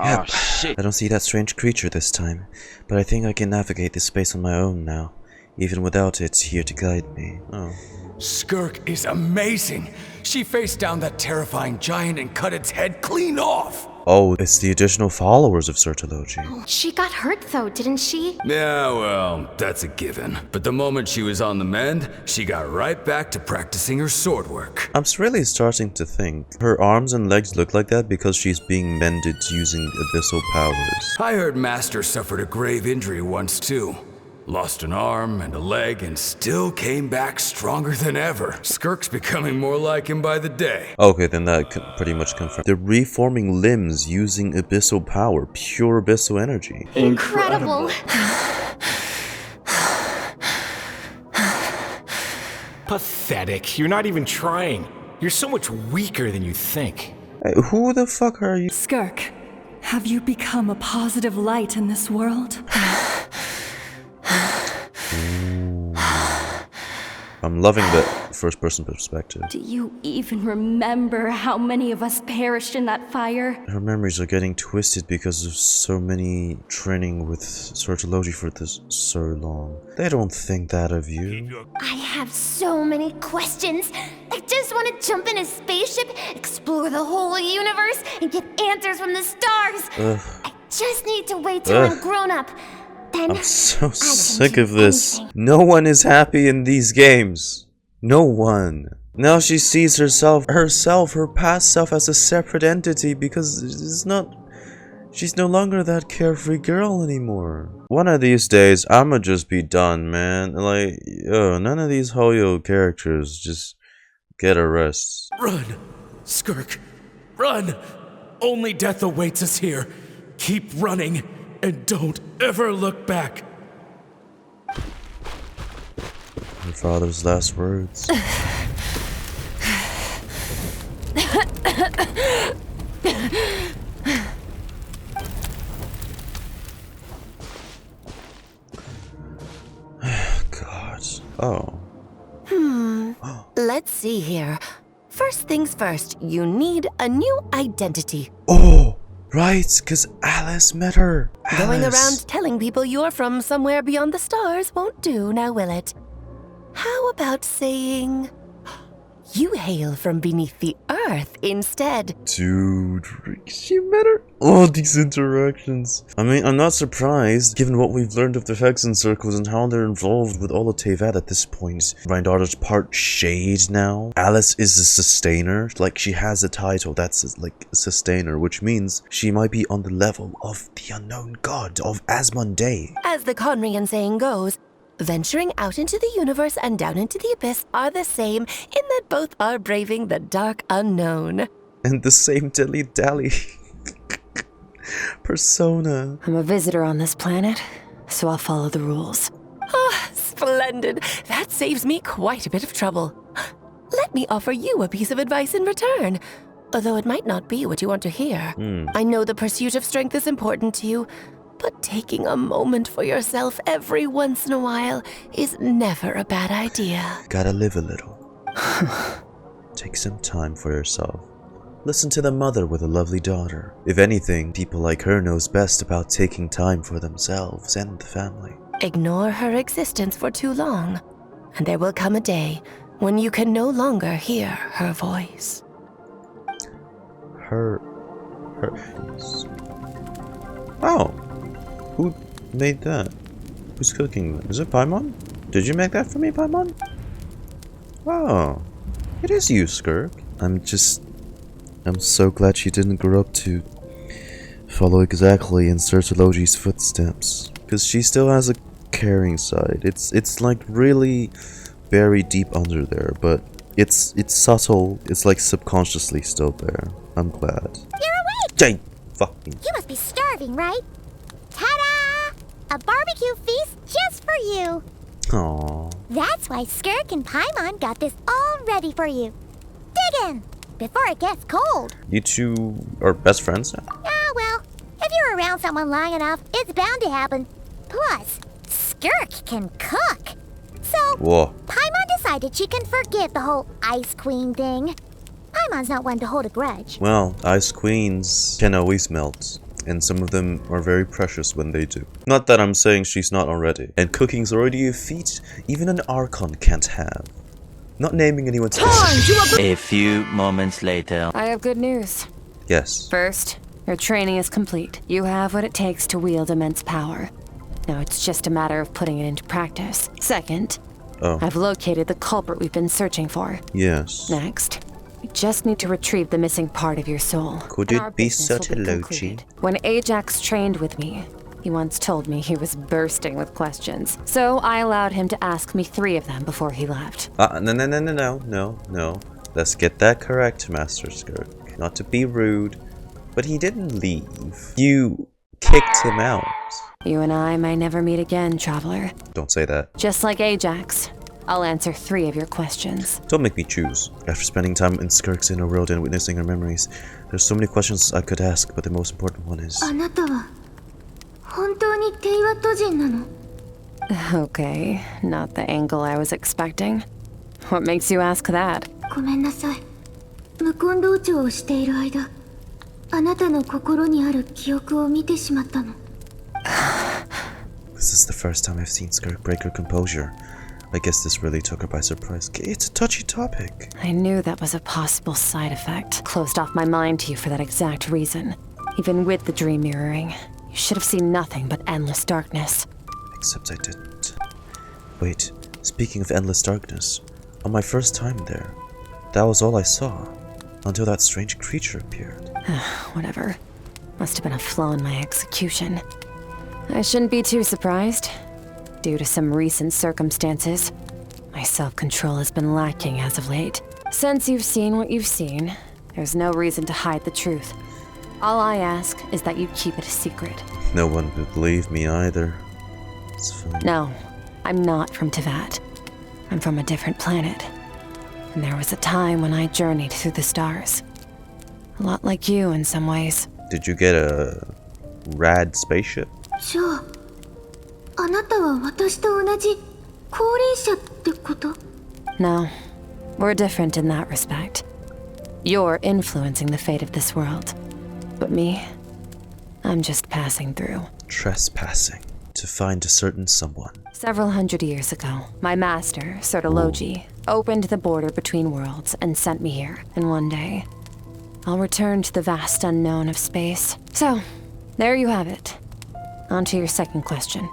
Yep. Shit. I don't see that strange creature this time, but I think I can navigate this space on my own now, even without it here to guide me. Oh. Skirk is amazing. She faced down that terrifying giant and cut its head clean off. Oh, it's the additional followers of Sertology. She got hurt though, didn't she? Yeah, well, that's a given. But the moment she was on the mend, she got right back to practicing her sword work. I'm really starting to think her arms and legs look like that because she's being mended using abyssal powers. I heard Master suffered a grave injury once too. Lost an arm and a leg and still came back stronger than ever. Skirk's becoming more like him by the day. Okay, then that could pretty much confirm. They're reforming limbs using abyssal power, pure abyssal energy. Incredible. Pathetic. You're not even trying. You're so much weaker than you think. Hey, who the fuck are you? Skirk, have you become a positive light in this world? I'm loving the first-person perspective. Do you even remember how many of us perished in that fire? Her memories are getting twisted because of so many training with Sertology for this so long. They don't think that of you. I have so many questions. I just want to jump in a spaceship, explore the whole universe, and get answers from the stars. I just need to wait till I'm grown up. Then I'm so sick of this. No one is happy in these games. No one. Now she sees herself, her past self as a separate entity because she's no longer that carefree girl anymore. One of these days, I'ma just be done, man. Like, none of these Hoyo characters just get a rest. Run, Skirk, run! Only death awaits us here. Keep running. And don't ever look back. Her father's last words. God. Oh. Let's see here. First things first, you need a new identity. Oh! Right, because Alice met her. Going around telling people you're from somewhere beyond the stars won't do, now will it? How about saying you hail from beneath the earth instead? Dude, she met her. Oh, these interactions. I mean, I'm not surprised, given what we've learned of the Hexen circles and how they're involved with all of Tevat at this point. Reindarter's part shade now. Alice is a sustainer. Like, she has a title that's like a sustainer, which means she might be on the level of the unknown god of Asmodee. As the Conrian saying goes, venturing out into the universe and down into the abyss are the same in that both are braving the dark unknown. And the same dilly-dally. Persona. I'm a visitor on this planet, so I'll follow the rules. Ah, splendid. That saves me quite a bit of trouble. Let me offer you a piece of advice in return, although it might not be what you want to hear. I know the pursuit of strength is important to you, but taking a moment for yourself every once in a while is never a bad idea. Gotta live a little. Take some time for yourself. Listen to the mother with a lovely daughter. If anything, people like her knows best about taking time for themselves and the family. Ignore her existence for too long, and there will come a day when you can no longer hear her voice. Oh. Who made that? Who's cooking that? Is it Paimon? Did you make that for me, Paimon? Wow. It is you, Skirk. I'm so glad she didn't grow up to follow exactly in Sir Tologi's footsteps. Because she still has a caring side. It's like really buried deep under there, but it's subtle. It's like subconsciously still there. I'm glad. You're awake! Jane, fucking. You must be starving, right? Ta-da! A barbecue feast just for you. Aww. That's why Skirk and Paimon got this all ready for you. Dig in before it gets cold. You two are best friends now? Ah, well, if you're around someone long enough, it's bound to happen. Plus, Skirk can cook. So, Whoa. Paimon decided she can forgive the whole Ice Queen thing. Paimon's not one to hold a grudge. Well, ice queens can always melt, and some of them are very precious when they do. Not that I'm saying she's not already. And cooking's already a feat even an Archon can't have. Not naming anyone's A few moments later. I have good news. Yes. First, your training is complete. You have what it takes to wield immense power. Now it's just a matter of putting it into practice. Second, I've located the culprit we've been searching for. Yes. Next, we just need to retrieve the missing part of your soul. Could it be Sir Tologi? When Ajax trained with me, he once told me he was bursting with questions. So I allowed him to ask me 3 of them before he left. No. Let's get that correct, Master Skirk. Not to be rude, but he didn't leave. You kicked him out. You and I may never meet again, Traveler. Don't say that. Just like Ajax, I'll answer 3 of your questions. Don't make me choose. After spending time in Skirk's inner world and witnessing her memories, there's so many questions I could ask, but the most important one is... Okay, not the angle I was expecting. What makes you ask that? This is the first time I've seen Skirk break her composure. I guess this really took her by surprise. It's a touchy topic. I knew that was a possible side effect. Closed off my mind to you for that exact reason. Even with the dream mirroring, you should have seen nothing but endless darkness. Except I didn't. Wait, speaking of endless darkness, on my first time there, that was all I saw. Until that strange creature appeared. Whatever. Must have been a flaw in my execution. I shouldn't be too surprised. Due to some recent circumstances, my self-control has been lacking as of late. Since you've seen what you've seen, there's no reason to hide the truth. All I ask is that you keep it a secret. No one would believe me either. It's fine. No, I'm not from Tevat. I'm from a different planet. And there was a time when I journeyed through the stars. A lot like you in some ways. Did you get a rad spaceship? No, we're different in that respect. You're influencing the fate of this world. But me, I'm just passing through. Trespassing to find a certain someone. Several hundred years ago, my master, Sir Tologi, opened the border between worlds and sent me here. And one day, I'll return to the vast unknown of space. So, there you have it. On to your second question.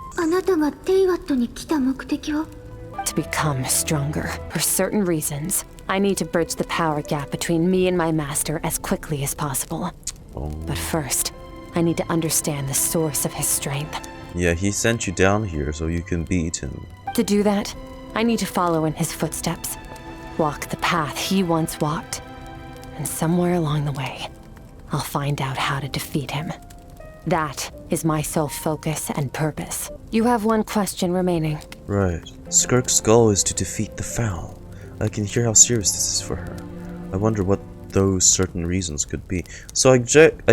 To become stronger. For certain reasons, I need to bridge the power gap between me and my master as quickly as possible. But first, I need to understand the source of his strength. Yeah, he sent you down here so you can beat him. To do that, I need to follow in his footsteps. Walk the path he once walked. And somewhere along the way, I'll find out how to defeat him. That is my sole focus and purpose. You have one question remaining. Right. Skirk's goal is to defeat the Foul. I can hear how serious this is for her. I wonder what those certain reasons could be. So I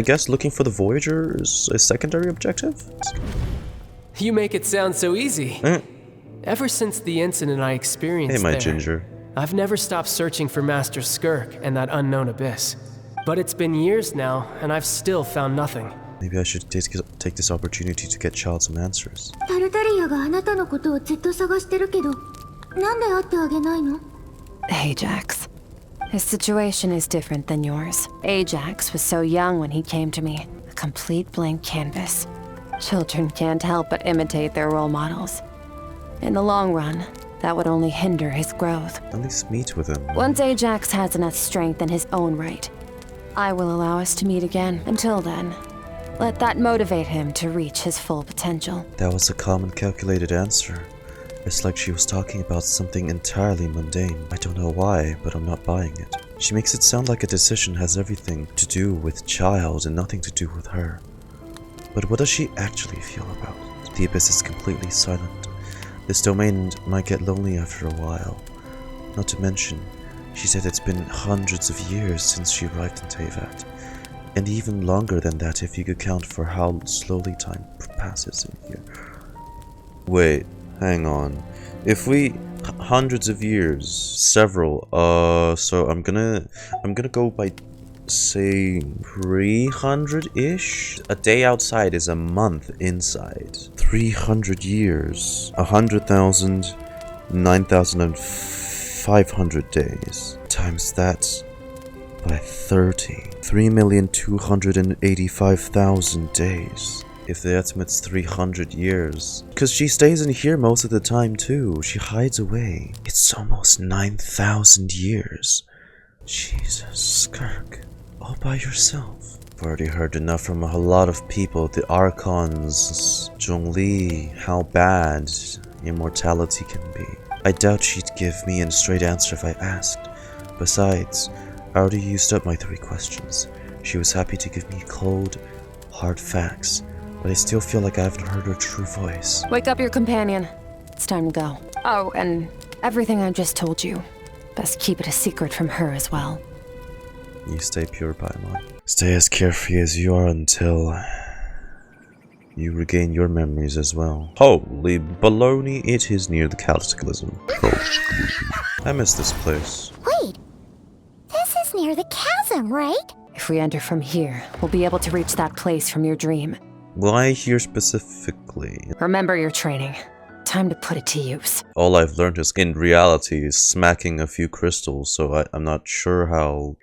guess looking for the Voyager is a secondary objective? You make it sound so easy. Ever since the incident I experienced Hey, my ginger. I've never stopped searching for Master Skirk and that unknown abyss. But it's been years now, and I've still found nothing. Maybe I should take this opportunity to get Child some answers. Ajax. His situation is different than yours. Ajax was so young when he came to me, a complete blank canvas. Children can't help but imitate their role models. In the long run, that would only hinder his growth. At least meet with him. Once Ajax has enough strength in his own right, I will allow us to meet again. Until then, let that motivate him to reach his full potential. That was a calm and calculated answer. It's like she was talking about something entirely mundane. I don't know why, but I'm not buying it. She makes it sound like a decision has everything to do with child and nothing to do with her. But what does she actually feel about it? The Abyss is completely silent. This domain might get lonely after a while. Not to mention, she said it's been hundreds of years since she arrived in Teyvat. And even longer than that if you could count for how slowly time passes in here. Wait, hang on. If we... hundreds of years, several, so I'm gonna go by, say, 300-ish? A day outside is a month inside. 300 years. 100,000, 9,500 days. Times that by 30. 3,285,000 days. If the estimate's 300 years. Because she stays in here most of the time too. She hides away. It's almost 9,000 years. Jesus, Skirk. All by yourself. I've already heard enough from a lot of people. The Archons, Zhongli, how bad immortality can be. I doubt she'd give me a straight answer if I asked. Besides, I already used up my 3 questions. She was happy to give me cold, hard facts. But I still feel like I haven't heard her true voice. Wake up your companion. It's time to go. Oh, and everything I just told you. Best keep it a secret from her as well. You stay pure, Paimon. Stay as carefree as you are until you regain your memories as well. Holy baloney, it is near the Cataclysm. I miss this place. Wait, this is near the chasm, right? If we enter from here, we'll be able to reach that place from your dream. Why here specifically? Remember your training. Time to put it to use. All I've learned is in reality is smacking a few crystals, so I'm not sure how...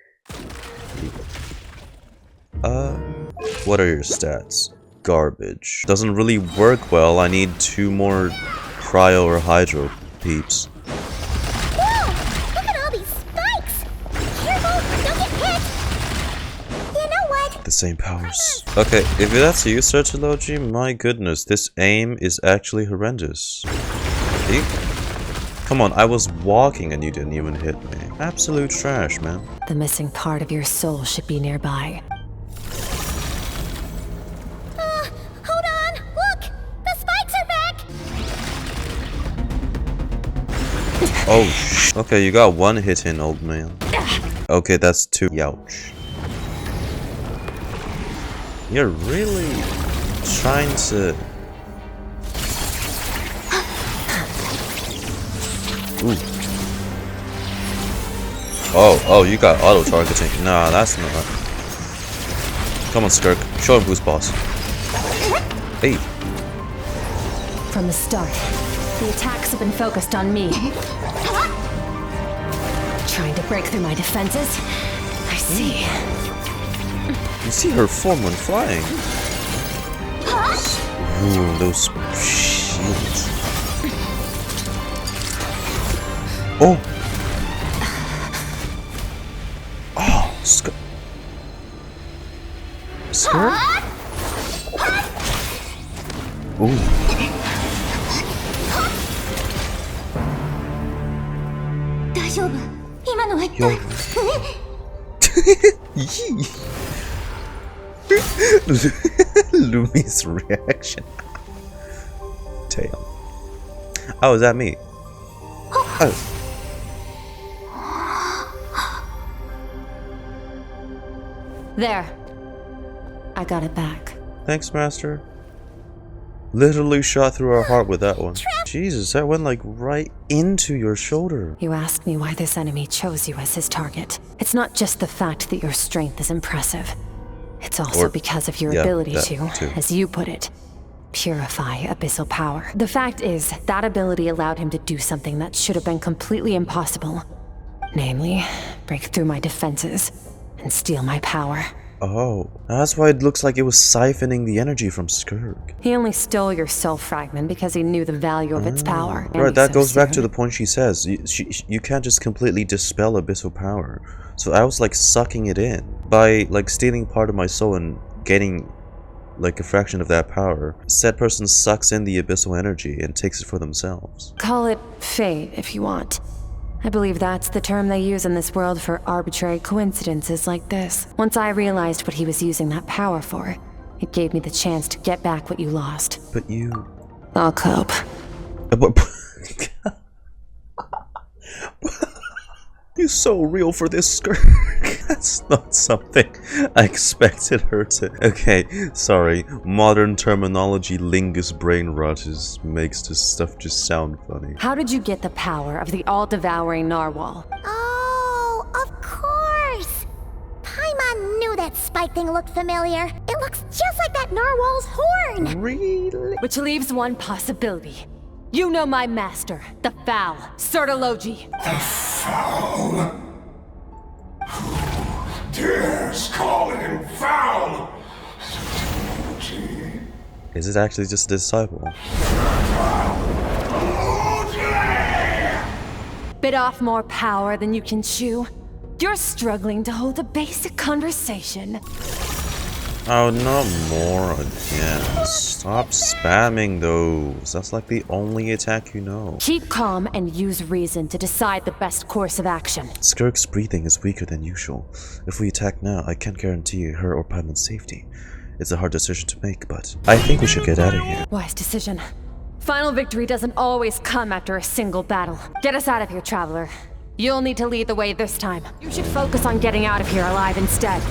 what are your stats? Garbage. Doesn't really work well. I need 2 more cryo or hydro peeps. Whoa! Look at all these spikes! Careful! Don't get hit! You know what? The same powers. Okay, if that's you, Sertilogy, my goodness, this aim is actually horrendous. See? Come on, I was walking and you didn't even hit me. Absolute trash, man. The missing part of your soul should be nearby. Hold on! Look! The spikes are back! Oh, okay, you got 1 hit in, old man. Okay, that's 2. Youch. You're really trying to... Ooh. Oh, you got auto-targeting. Nah, that's not... Come on, Skirk. Show him who's boss. Hey. From the start, the attacks have been focused on me. Trying to break through my defenses? I see. You see her form when flying. Ooh, those shields. Oh! Oh, Skirk. Skirk? Ooh. Yo. Lumine's reaction. Tail. Oh, is that me? Oh. There. I got it back. Thanks, Master. Literally shot through our heart with that one. Jesus, that went like right into your shoulder. You asked me why this enemy chose you as his target. It's not just the fact that your strength is impressive. It's also because of your ability to, as you put it, purify abyssal power. The fact is, that ability allowed him to do something that should have been completely impossible. Namely, break through my defenses and steal my power. Oh, that's why it looks like it was siphoning the energy from Skirk. He only stole your soul fragment because he knew the value of its power. Right, that goes back to the point she says. You can't just completely dispel abyssal power. So I was like sucking it in. By like stealing part of my soul and getting like a fraction of that power, said person sucks in the abyssal energy and takes it for themselves. Call it fate if you want. I believe that's the term they use in this world for arbitrary coincidences like this. Once I realized what he was using that power for, it gave me the chance to get back what you lost. But you... I'll cope. You're so real for this, Skirk. That's not something I expected her to... Okay, sorry. Modern terminology, lingus brain rot makes this stuff just sound funny. How did you get the power of the all-devouring narwhal? Oh, of course! Paimon knew that spike thing looked familiar. It looks just like that narwhal's horn! Really? Which leaves one possibility. You know my master, the Foul, Sertology. The Foul? Who dares call him Foul? Is it actually just a disciple? Bit off more power than you can chew? You're struggling to hold a basic conversation. Oh, not more again. Stop spamming those. That's like the only attack you know. Keep calm and use reason to decide the best course of action. Skirk's breathing is weaker than usual. If we attack now, I can't guarantee her or Paimon's safety. It's a hard decision to make, but I think we should get out of here. Wise decision. Final victory doesn't always come after a single battle. Get us out of here, Traveler. You'll need to lead the way this time. You should focus on getting out of here alive instead.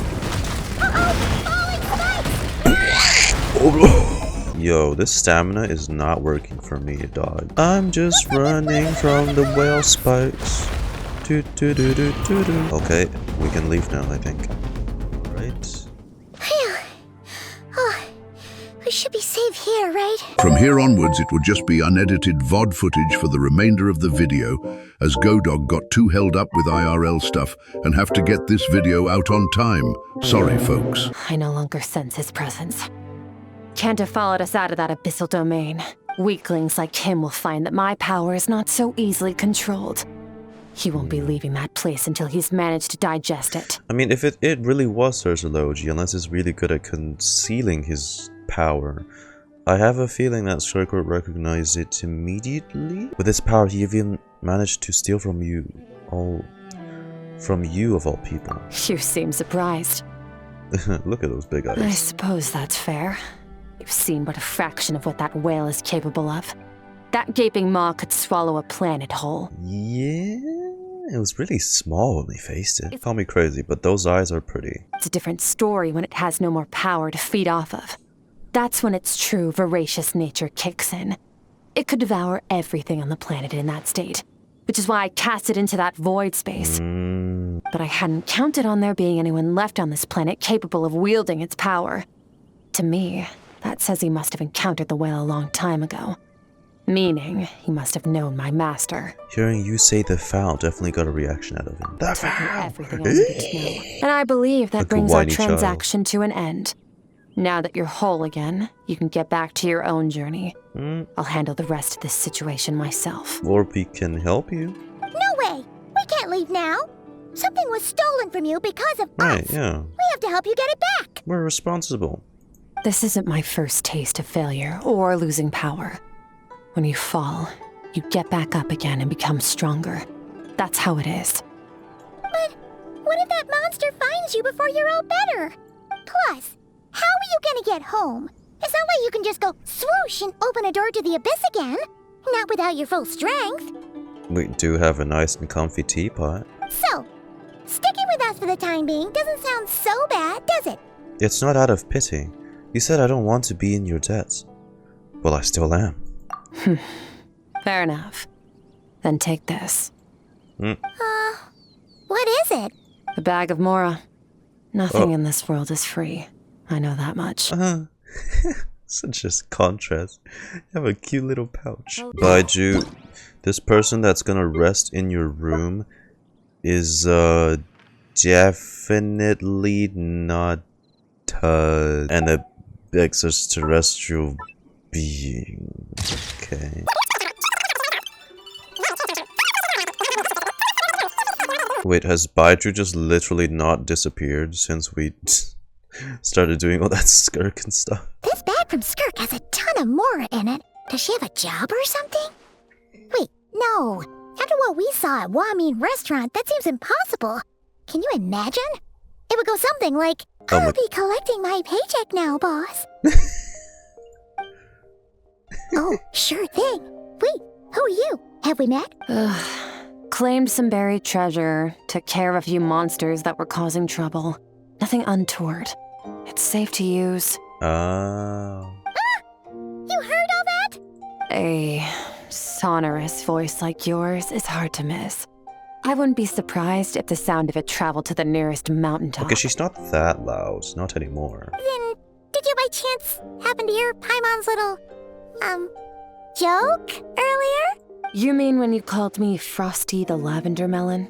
Yo, this stamina is not working for me, dog. I'm just running from the whale spikes. Okay, we can leave now, I think. Right? Oh, we should be safe here, right? From here onwards, it would just be unedited VOD footage for the remainder of the video, as GoDog got too held up with IRL stuff and have to get this video out on time. Sorry, folks. I no longer sense his presence. Can't have followed us out of that abyssal domain. Weaklings like him will find that my power is not so easily controlled. He won't be leaving that place until he's managed to digest it. I mean, if it really was Sertology, unless it's really good at concealing his power, I have a feeling that Skirk would recognize it immediately. With his power, he even managed to steal from you. From you of all people. You seem surprised. Look at those big eyes. I suppose that's fair. You've seen but a fraction of what that whale is capable of. That gaping maw could swallow a planet whole. Yeah, it was really small when we faced it. Call me crazy, but those eyes are pretty. It's a different story when it has no more power to feed off of. That's when its true voracious nature kicks in. It could devour everything on the planet in that state, which is why I cast it into that void space. But I hadn't counted on there being anyone left on this planet capable of wielding its power. To me, that says he must have encountered the whale a long time ago. Meaning, he must have known my master. Hearing you say the Foul definitely got a reaction out of him. The Foul! Everything I needed to know. And I believe that Like a brings our whiny child. transaction to an end. Now that you're whole again, you can get back to your own journey. I'll handle the rest of this situation myself. Or we can help you. No way! We can't leave now! Something was stolen from you because of Right, us! yeah. We have to help you get it back! We're responsible. This isn't my first taste of failure or losing power. When you fall, you get back up again and become stronger. That's how it is. But what if that monster finds you before you're all better? Plus, how are you gonna get home? It's not like you can just go swoosh and open a door to the abyss again. Not without your full strength. We do have a nice and comfy teapot. So, sticking with us for the time being doesn't sound so bad, does it? It's not out of pity. You said I don't want to be in your debt. Well, I still am. Fair enough. Then take this. What is it? A bag of Mora. Nothing in this world is free. I know that much. Such a contrast. You have a cute little pouch. Baiju, this person that's gonna rest in your room is definitely not And a extraterrestrial being. Okay. Wait, has Baiju just literally not disappeared since we started doing all that Skirk and stuff? This bag from Skirk has a ton of Mora in it. Does she have a job or something? Wait, no. After what we saw at Wamin Restaurant, that seems impossible. Can you imagine? It would go something like, I'll be collecting my paycheck now, boss. Oh, sure thing. Wait, who are you? Have we met? Claimed some buried treasure, took care of a few monsters that were causing trouble. Nothing untoward. It's safe to use. Oh. You heard all that? A sonorous voice like yours is hard to miss. I wouldn't be surprised if the sound of it traveled to the nearest mountaintop. Okay, she's not that loud. Not anymore. Then, did you by chance happen to hear Paimon's little, joke earlier? You mean when you called me Frosty the Lavender Melon?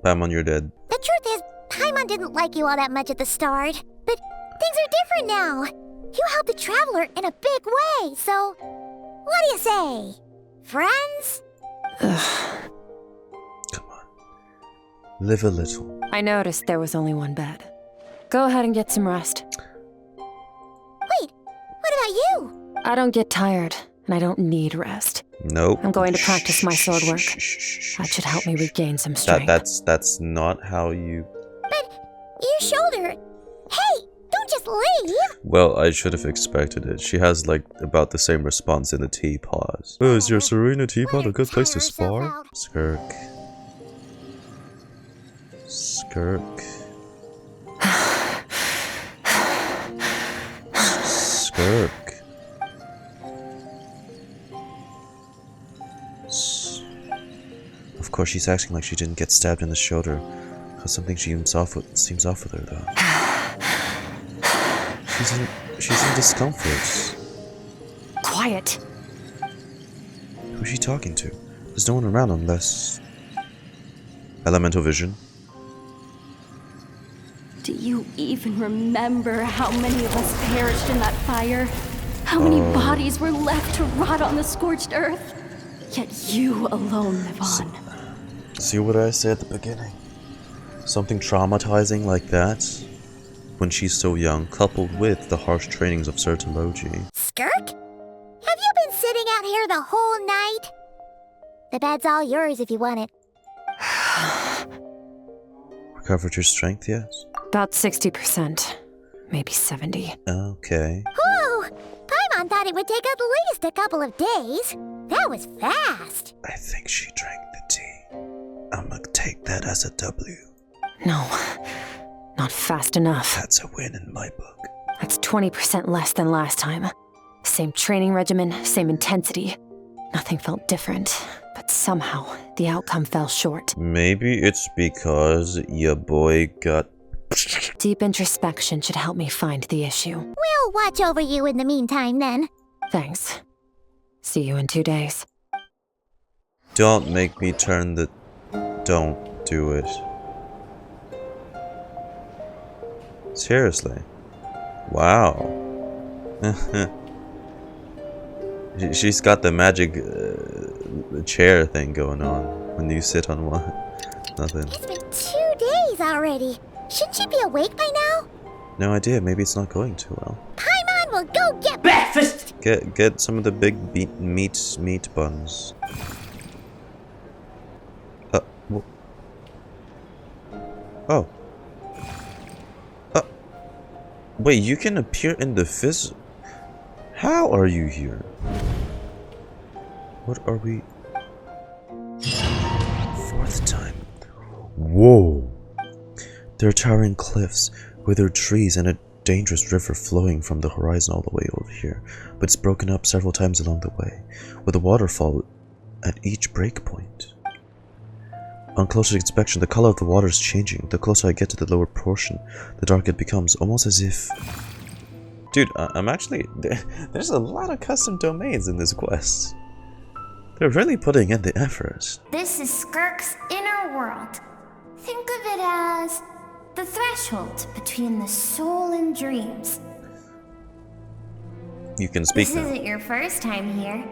Paimon, you're dead. The truth is, Paimon didn't like you all that much at the start. But things are different now. You helped the Traveler in a big way, so... What do you say? Friends? Come on. Live a little. I noticed there was only one bed. Go ahead and get some rest. Wait, what about you? I don't get tired, and I don't need rest. Nope. I'm going to practice my sword work. That should help me regain some strength. That's not how you... But your shoulder... Hey, don't just leave! Well, I should have expected it. She has, like, about the same response in the teapot. Oh, is your Serena teapot a good place to spar? Skirk. Skirk. Skirk. Of course, she's acting like she didn't get stabbed in the shoulder, because something seems off with her, though. She's in discomfort. Quiet. Who's she talking to? There's no one around unless... Elemental vision. Do you even remember how many of us perished in that fire? How many bodies were left to rot on the scorched earth? Yet you alone live on. See what I said at the beginning? Something traumatizing like that, when she's so young, coupled with the harsh trainings of Sertology. Skirk? Have you been sitting out here the whole night? The bed's all yours if you want it. Recovered your strength yet? About 60%. Maybe 70. Okay. Whew! Paimon thought it would take at least a couple of days. That was fast. I think she drank the tea. I'm gonna take that as a W. No, not fast enough. That's a win in my book. That's 20% less than last time. Same training regimen, same intensity. Nothing felt different, but somehow the outcome fell short. Maybe it's because your boy got... Deep introspection should help me find the issue. We'll watch over you in the meantime, then. Thanks. See you in 2 days. Don't make me turn the... Don't do it. Seriously. Wow. She's got the magic chair thing going on when you sit on one. Nothing. It's been 2 days already. Shouldn't she be awake by now? No idea. Maybe it's not going too well. Paimon will go get breakfast. Get some of the big meat buns. Oh. Wait, you can appear in the fizz. How are you here? What are we? 4th time. Whoa. There are towering cliffs, withered trees, and a dangerous river flowing from the horizon all the way over here. But it's broken up several times along the way, with a waterfall at each breakpoint. On closer inspection, the color of the water is changing. The closer I get to the lower portion, the darker it becomes, almost as if... Dude, I'm actually... There's a lot of custom domains in this quest. They're really putting in the effort. This is Skirk's inner world. Think of it as the threshold between the soul and dreams. You can speak This now. isn't your first time here,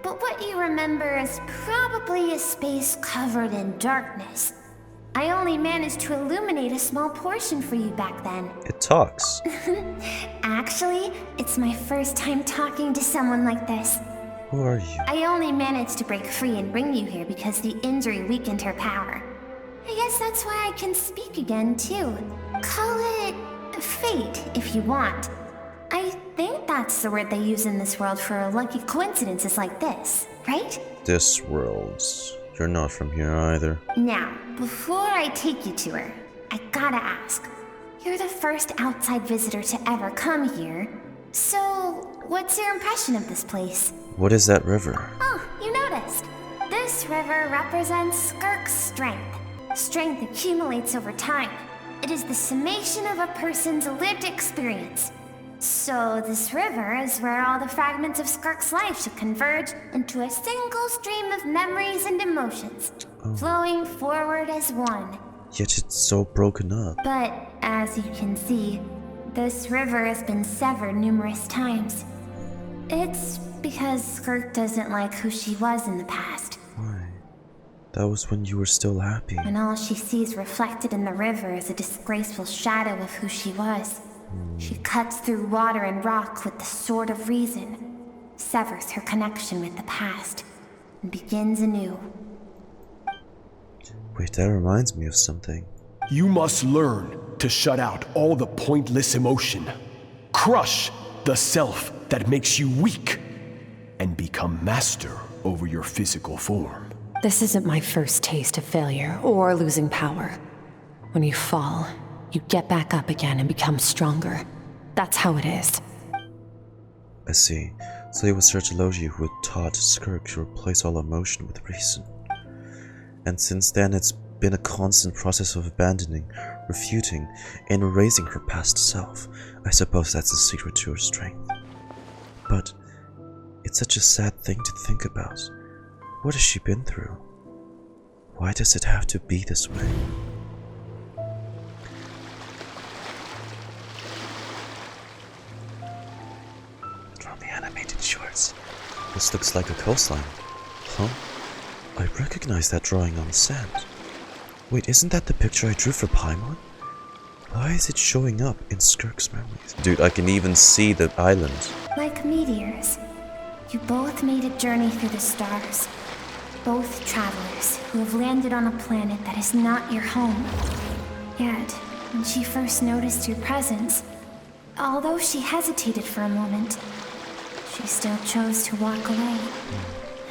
but what you remember is probably a space covered in darkness. I only managed to illuminate a small portion for you back then. It talks. Actually, it's my first time talking to someone like this. Who are you? I only managed to break free and bring you here because the injury weakened her power. I guess that's why I can speak again, too. Call it fate, if you want. I think that's the word they use in this world for lucky coincidences like this, right? This world. You're not from here either. Now, before I take you to her, I gotta ask. You're the first outside visitor to ever come here, so what's your impression of this place? What is that river? Oh, you noticed. This river represents Skirk's strength. Strength accumulates over time. It is the summation of a person's lived experience. So this river is where all the fragments of Skirk's life should converge into a single stream of memories and emotions, flowing forward as one. Yet it's so broken up. But as you can see, this river has been severed numerous times. It's because Skirk doesn't like who she was in the past. Why? That was when you were still happy. And all she sees reflected in the river is a disgraceful shadow of who she was. She cuts through water and rock with the sword of reason, severs her connection with the past, and begins anew. Wait, that reminds me of something. You must learn to shut out all the pointless emotion. Crush the self that makes you weak, and become master over your physical form. This isn't my first taste of failure or losing power. When you fall, you get back up again and become stronger. That's how it is. I see. So it was Sir Telogi who had taught Skirk to replace all emotion with reason. And since then it's been a constant process of abandoning, refuting, and erasing her past self. I suppose that's the secret to her strength. But it's such a sad thing to think about. What has she been through? Why does it have to be this way? From the animated shorts. This looks like a coastline. Huh? I recognize that drawing on the sand. Wait, isn't that the picture I drew for Paimon? Why is it showing up in Skirk's memories? Dude, I can even see the island. Like meteors, you both made a journey through the stars. Both travelers who have landed on a planet that is not your home. Yet, when she first noticed your presence, although she hesitated for a moment, she still chose to walk away,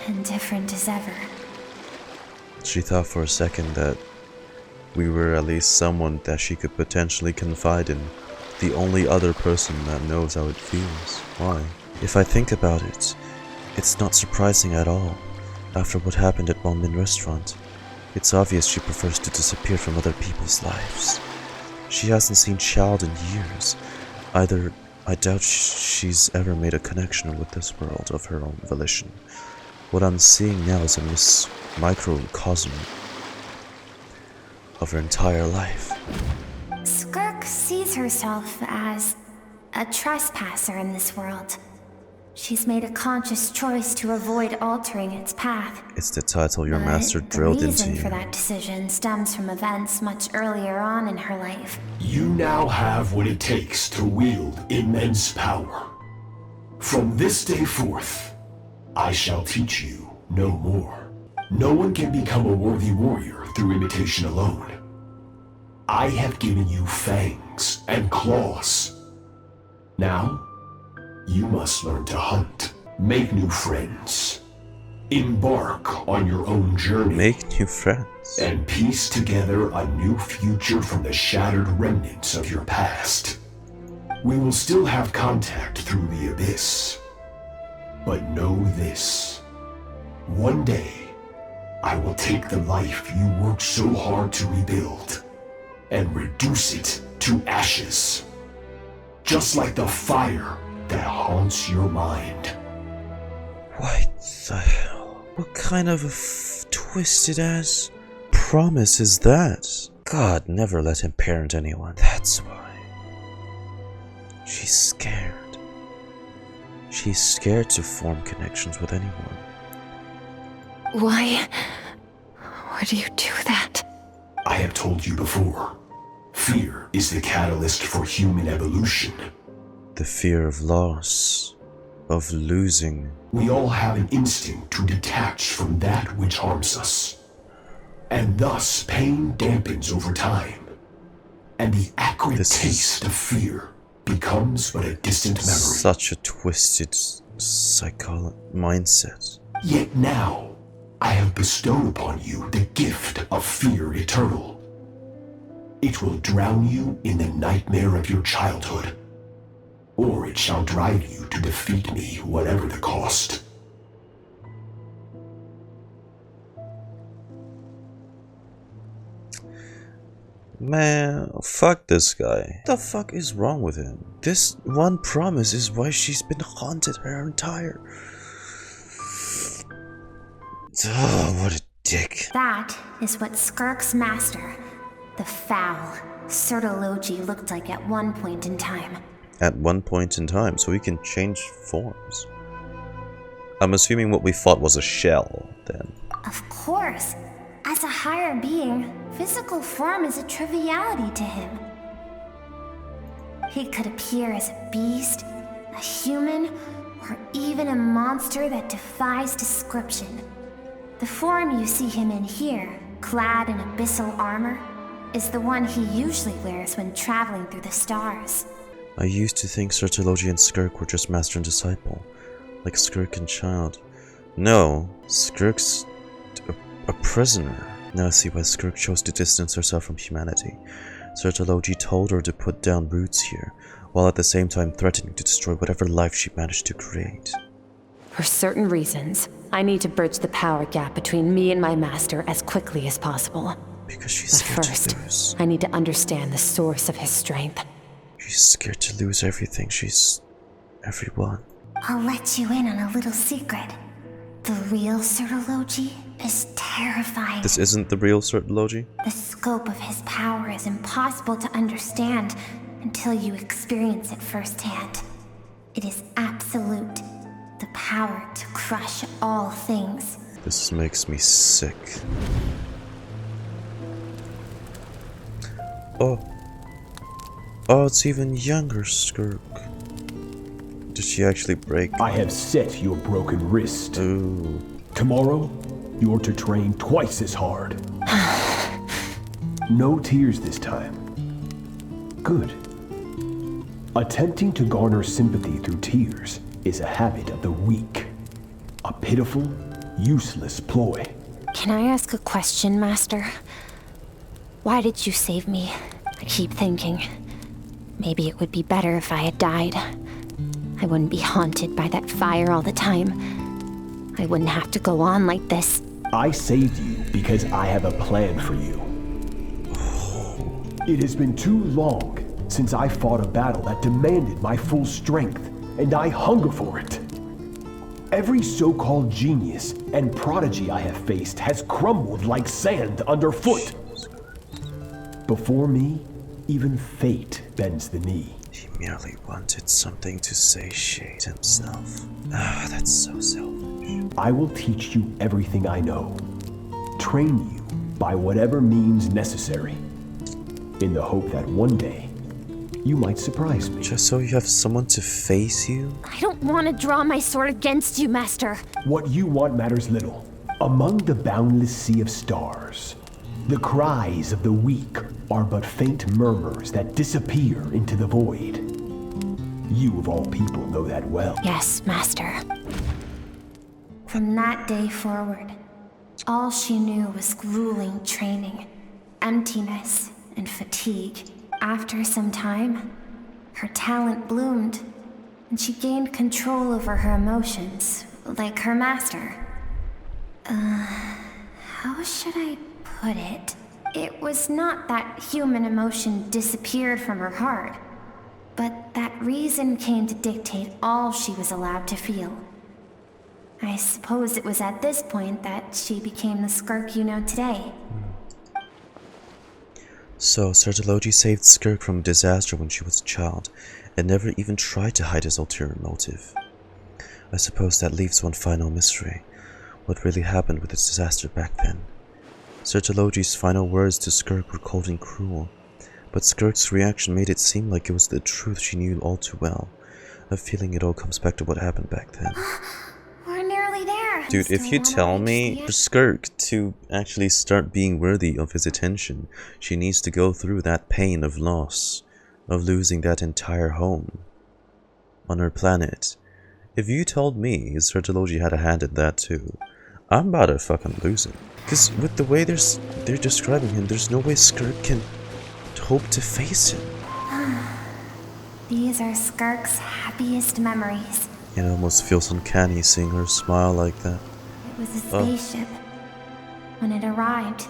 indifferent as ever. She thought for a second that we were at least someone that she could potentially confide in. The only other person that knows how it feels. Why? If I think about it, it's not surprising at all. After what happened at Lumine restaurant, it's obvious she prefers to disappear from other people's lives. She hasn't seen Child in years. Either I doubt she's ever made a connection with this world of her own volition. What I'm seeing now is a microcosm of her entire life. Skirk sees herself as a trespasser in this world. She's made a conscious choice to avoid altering its path. It's the title your master drilled into you. The reason for that decision stems from events much earlier on in her life. You now have what it takes to wield immense power. From this day forth, I shall teach you no more. No one can become a worthy warrior through imitation alone. I have given you fangs and claws. Now, you must learn to hunt, make new friends, embark on your own journey, make new friends, and piece together a new future from the shattered remnants of your past. We will still have contact through the Abyss, but know this. One day, I will take the life you worked so hard to rebuild and reduce it to ashes, just like the fire that haunts your mind. What the hell? What kind of a twisted ass promise is that? God never let him parent anyone. That's why. She's scared. She's scared to form connections with anyone. Why would you do that? I have told you before. Fear is the catalyst for human evolution. The fear of loss, of losing. We all have an instinct to detach from that which harms us. And thus pain dampens over time. And the acrid taste of fear becomes but a distant memory. Such a twisted mindset. Yet now, I have bestowed upon you the gift of fear eternal. It will drown you in the nightmare of your childhood, or it shall drive you to defeat me, whatever the cost. Man, fuck this guy. What the fuck is wrong with him? This one promise is why she's been haunted her entire... Oh, what a dick. That is what Skirk's master, the foul Sertology, looked like at one point in time. At one point in time, so he can change forms. I'm assuming what we fought was a shell, then. Of course. As a higher being, physical form is a triviality to him. He could appear as a beast, a human, or even a monster that defies description. The form you see him in here, clad in abyssal armor, is the one he usually wears when traveling through the stars. I used to think Sertology and Skirk were just master and disciple, like Skirk and child. No, Skirk's a prisoner. Now I see why Skirk chose to distance herself from humanity. Sertology told her to put down roots here, while at the same time threatening to destroy whatever life she managed to create. For certain reasons, I need to bridge the power gap between me and my master as quickly as possible. Because she's scared to lose. I need to understand the source of his strength. She's scared to lose everything. She's... everyone. I'll let you in on a little secret. The real Sertology is terrifying. This isn't the real Sertology? The scope of his power is impossible to understand until you experience it firsthand. It is absolute. The power to crush all things. This makes me sick. Oh, it's even younger, Skirk. Did she actually break? I have set your broken wrist. Ooh. Tomorrow, you're to train twice as hard. No tears this time. Good. Attempting to garner sympathy through tears is a habit of the weak. A pitiful, useless ploy. Can I ask a question, Master? Why did you save me? I keep thinking, maybe it would be better if I had died. I wouldn't be haunted by that fire all the time. I wouldn't have to go on like this. I saved you because I have a plan for you. It has been too long since I fought a battle that demanded my full strength, and I hunger for it. Every so-called genius and prodigy I have faced has crumbled like sand underfoot. Before me, even fate bends the knee. He merely wanted something to satiate himself. Ah, that's so selfish. I will teach you everything I know. Train you by whatever means necessary, in the hope that one day, you might surprise me. Just so you have someone to face you? I don't want to draw my sword against you, Master. What you want matters little. Among the boundless sea of stars, the cries of the weak are but faint murmurs that disappear into the void. You of all people know that well. Yes, Master. From that day forward, all she knew was grueling training, emptiness, and fatigue. After some time, her talent bloomed, and she gained control over her emotions, like her master. How should I put it? It was not that human emotion disappeared from her heart, but that reason came to dictate all she was allowed to feel. I suppose it was at this point that she became the Skirk you know today. So, Sertologi saved Skirk from disaster when she was a child, and never even tried to hide his ulterior motive. I suppose that leaves one final mystery. What really happened with its disaster back then? Sertologi's final words to Skirk were cold and cruel, but Skirk's reaction made it seem like it was the truth she knew all too well. A feeling it all comes back to what happened back then. We're nearly there. Dude, if you tell me for Skirk to actually start being worthy of his attention, she needs to go through that pain of loss, of losing that entire home on her planet. If you told me Sertologi had a hand in that too, I'm about to fucking lose it. Because with the way they're describing him, there's no way Skirk can hope to face him. These are Skirk's happiest memories. It almost feels uncanny seeing her smile like that. It was a spaceship. When it arrived,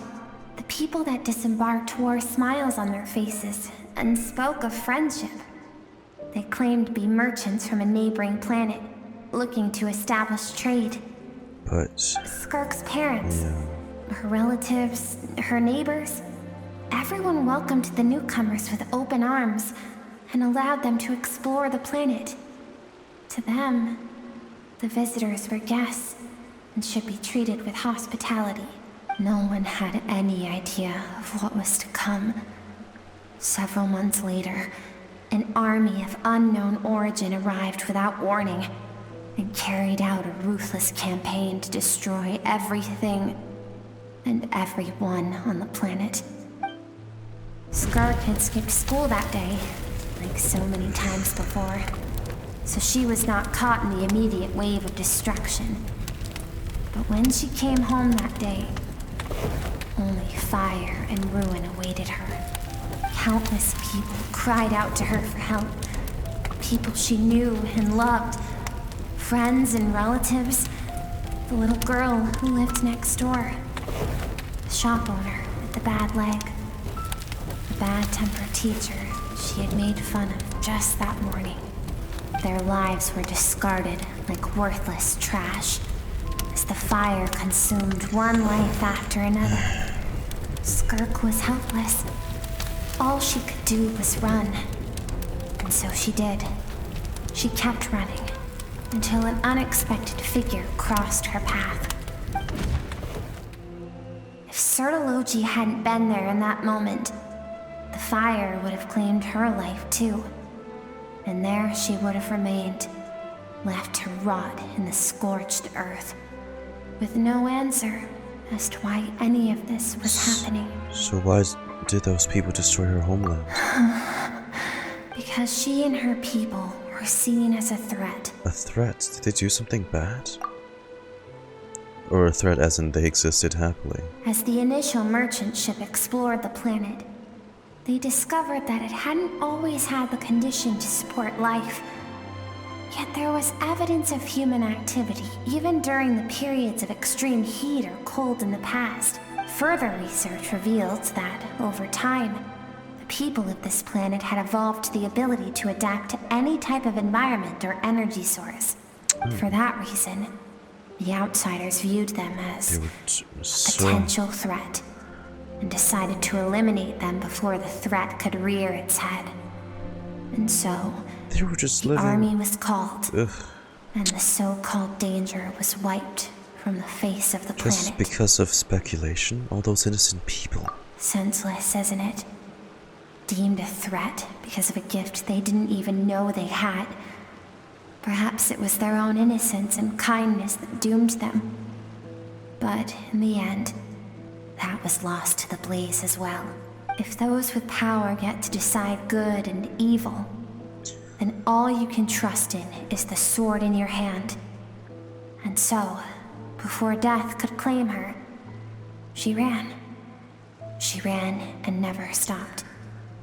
the people that disembarked wore smiles on their faces and spoke of friendship. They claimed to be merchants from a neighboring planet, looking to establish trade. But Skirk's parents, her relatives, her neighbors, everyone welcomed the newcomers with open arms and allowed them to explore the planet. To them, the visitors were guests and should be treated with hospitality. No one had any idea of what was to come. Several months later, an army of unknown origin arrived without warning and carried out a ruthless campaign to destroy everything and everyone on the planet. Skirk had skipped school that day, like so many times before, so she was not caught in the immediate wave of destruction. But when she came home that day, only fire and ruin awaited her. Countless people cried out to her for help. People she knew and loved. Friends and relatives. The little girl who lived next door. The shop owner with the bad leg. The bad-tempered teacher she had made fun of just that morning. Their lives were discarded like worthless trash as the fire consumed one life after another. Skirk was helpless. All she could do was run. And so she did. She kept running until an unexpected figure crossed her path. If Sertologi hadn't been there in that moment, the fire would have claimed her life too. And there she would have remained, left to rot in the scorched earth, with no answer as to why any of this was happening. So why did those people destroy her homeland? Because she and her people were seen as a threat. A threat? Did they do something bad? Or a threat as in they existed happily? As the initial merchant ship explored the planet, they discovered that it hadn't always had the condition to support life. Yet there was evidence of human activity, even during the periods of extreme heat or cold in the past. Further research revealed that, over time, the people of this planet had evolved the ability to adapt to any type of environment or energy source. For that reason, the outsiders viewed them as a potential threat, and decided to eliminate them before the threat could rear its head. And so, they were just the army was called, Ugh. and the so-called danger was wiped from the face of the planet. Just because of speculation? All those innocent people. Senseless, isn't it? Deemed a threat because of a gift they didn't even know they had. Perhaps it was their own innocence and kindness that doomed them. But in the end, that was lost to the blaze as well. If those with power get to decide good and evil, then all you can trust in is the sword in your hand. And so, before death could claim her, she ran. She ran and never stopped.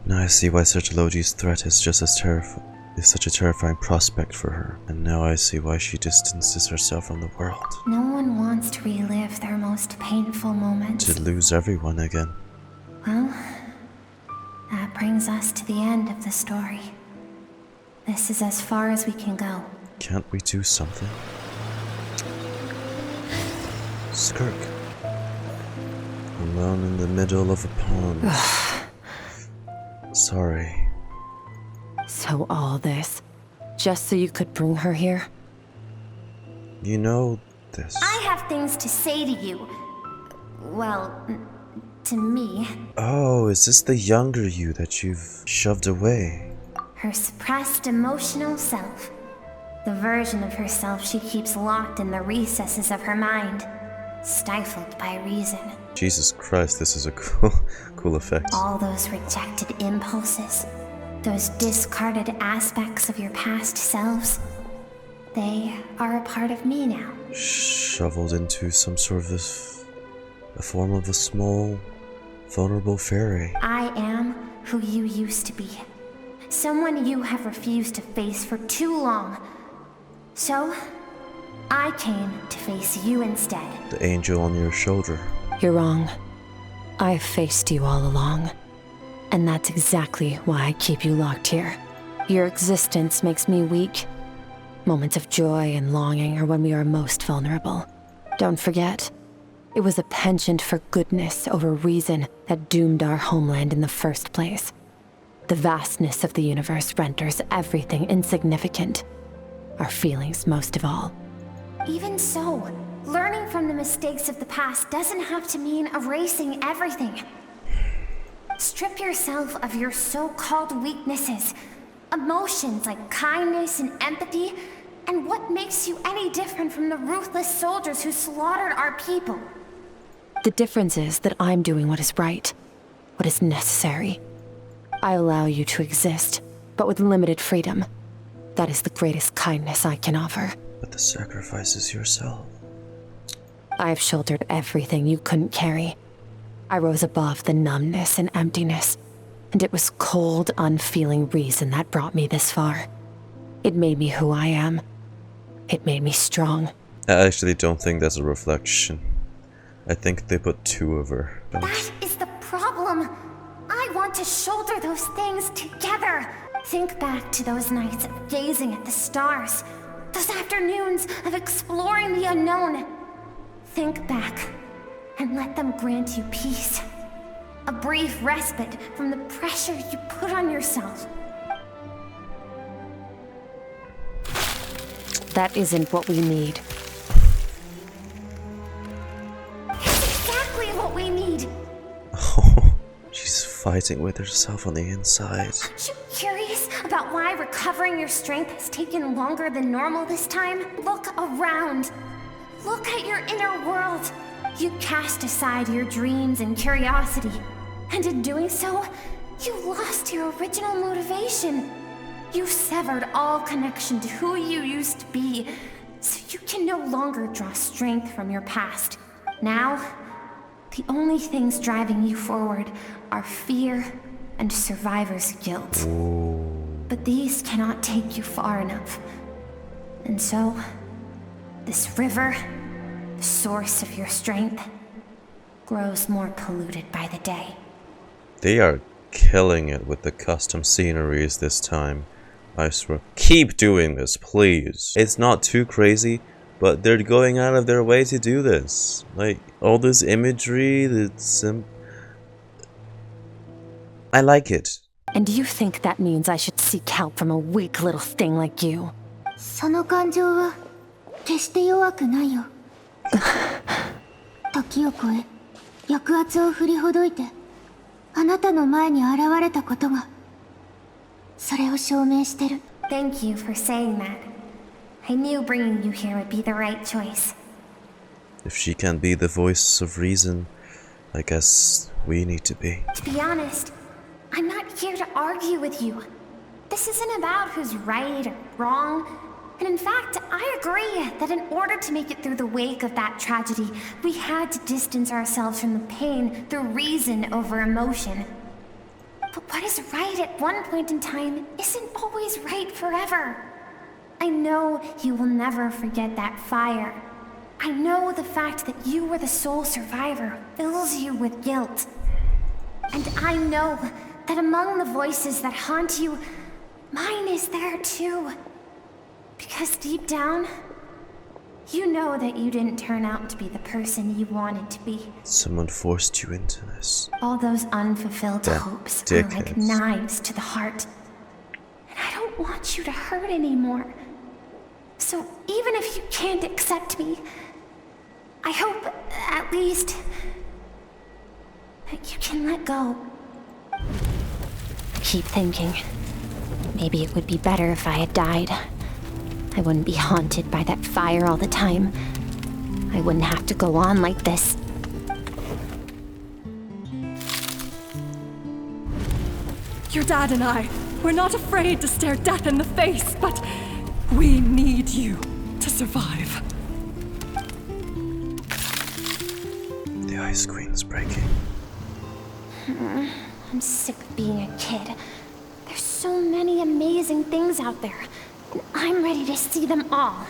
Now I see why Sertologi's threat is just as is such a terrifying prospect for her. And now I see why she distances herself from the world. No one wants to relive their most painful moments. To lose everyone again. Well, that brings us to the end of the story. This is as far as we can go. Can't we do something? Skirk. Alone in the middle of a pond. Sorry. So all this, just so you could bring her here? You know this. I have things to say to you. Well, to me. Oh, is this the younger you that you've shoved away? Her suppressed emotional self. The version of herself she keeps locked in the recesses of her mind, stifled by reason. Jesus Christ, this is a cool effect. All those rejected impulses, those discarded aspects of your past selves, they are a part of me now. Shoveled into some sort of a form of a small, vulnerable fairy. I am who you used to be. Someone you have refused to face for too long. So, I came to face you instead. The angel on your shoulder. You're wrong. I've faced you all along. And that's exactly why I keep you locked here. Your existence makes me weak. Moments of joy and longing are when we are most vulnerable. Don't forget, it was a penchant for goodness over reason that doomed our homeland in the first place. The vastness of the universe renders everything insignificant. Our feelings most of all. Even so, learning from the mistakes of the past doesn't have to mean erasing everything. Strip yourself of your so-called weaknesses, emotions like kindness and empathy, and what makes you any different from the ruthless soldiers who slaughtered our people? The difference is that I'm doing what is right, what is necessary. I allow you to exist, but with limited freedom. That is the greatest kindness I can offer. But the sacrifice is yourself. I've shouldered everything you couldn't carry. I rose above the numbness and emptiness, and it was cold, unfeeling reason that brought me this far. It made me who I am. It made me strong. I actually don't think that's a reflection. I think they put two of her. That is the problem. I want to shoulder those things together. Think back to those nights of gazing at the stars, those afternoons of exploring the unknown. Think back and let them grant you peace. A brief respite from the pressure you put on yourself. That isn't what we need. It's exactly what we need. She's fighting with herself on the inside. Aren't you curious about why recovering your strength has taken longer than normal this time? Look around. Look at your inner world. You cast aside your dreams and curiosity. And in doing so, you lost your original motivation. You severed all connection to who you used to be, so you can no longer draw strength from your past. Now, the only things driving you forward are fear and survivor's guilt. But these cannot take you far enough. And so, this river, the source of your strength, grows more polluted by the day. They are killing it with the custom sceneries this time. I swear. Keep doing this, please. It's not too crazy, but they're going out of their way to do this. Like, all this imagery, I like it. And you think that means I should seek help from a weak little thing like you? その感情は決して弱くないよ。時を超え、抑圧を振りほどいて、あなたの前に現れたことが、それを証明してる。Thank you for saying that. I knew bringing you here would be the right choice. If she can be the voice of reason, I guess we need to be. To be honest, I'm not here to argue with you. This isn't about who's right or wrong. And in fact, I agree that in order to make it through the wake of that tragedy, we had to distance ourselves from the pain through reason over emotion. But what is right at one point in time isn't always right forever. I know you will never forget that fire. I know the fact that you were the sole survivor fills you with guilt. And I know that among the voices that haunt you, mine is there too. Because deep down, You know that you didn't turn out to be the person you wanted to be. Someone forced you into this. All those unfulfilled hopes are like knives to the heart. And I don't want you to hurt anymore. So even if you can't accept me, I hope, at least, that you can let go. Keep thinking. Maybe it would be better if I had died. I wouldn't be haunted by that fire all the time. I wouldn't have to go on like this. Your dad and I, we're not afraid to stare death in the face, but we need you to survive. The ice queen's breaking. I'm sick of being a kid. There's so many amazing things out there, and I'm ready to see them all.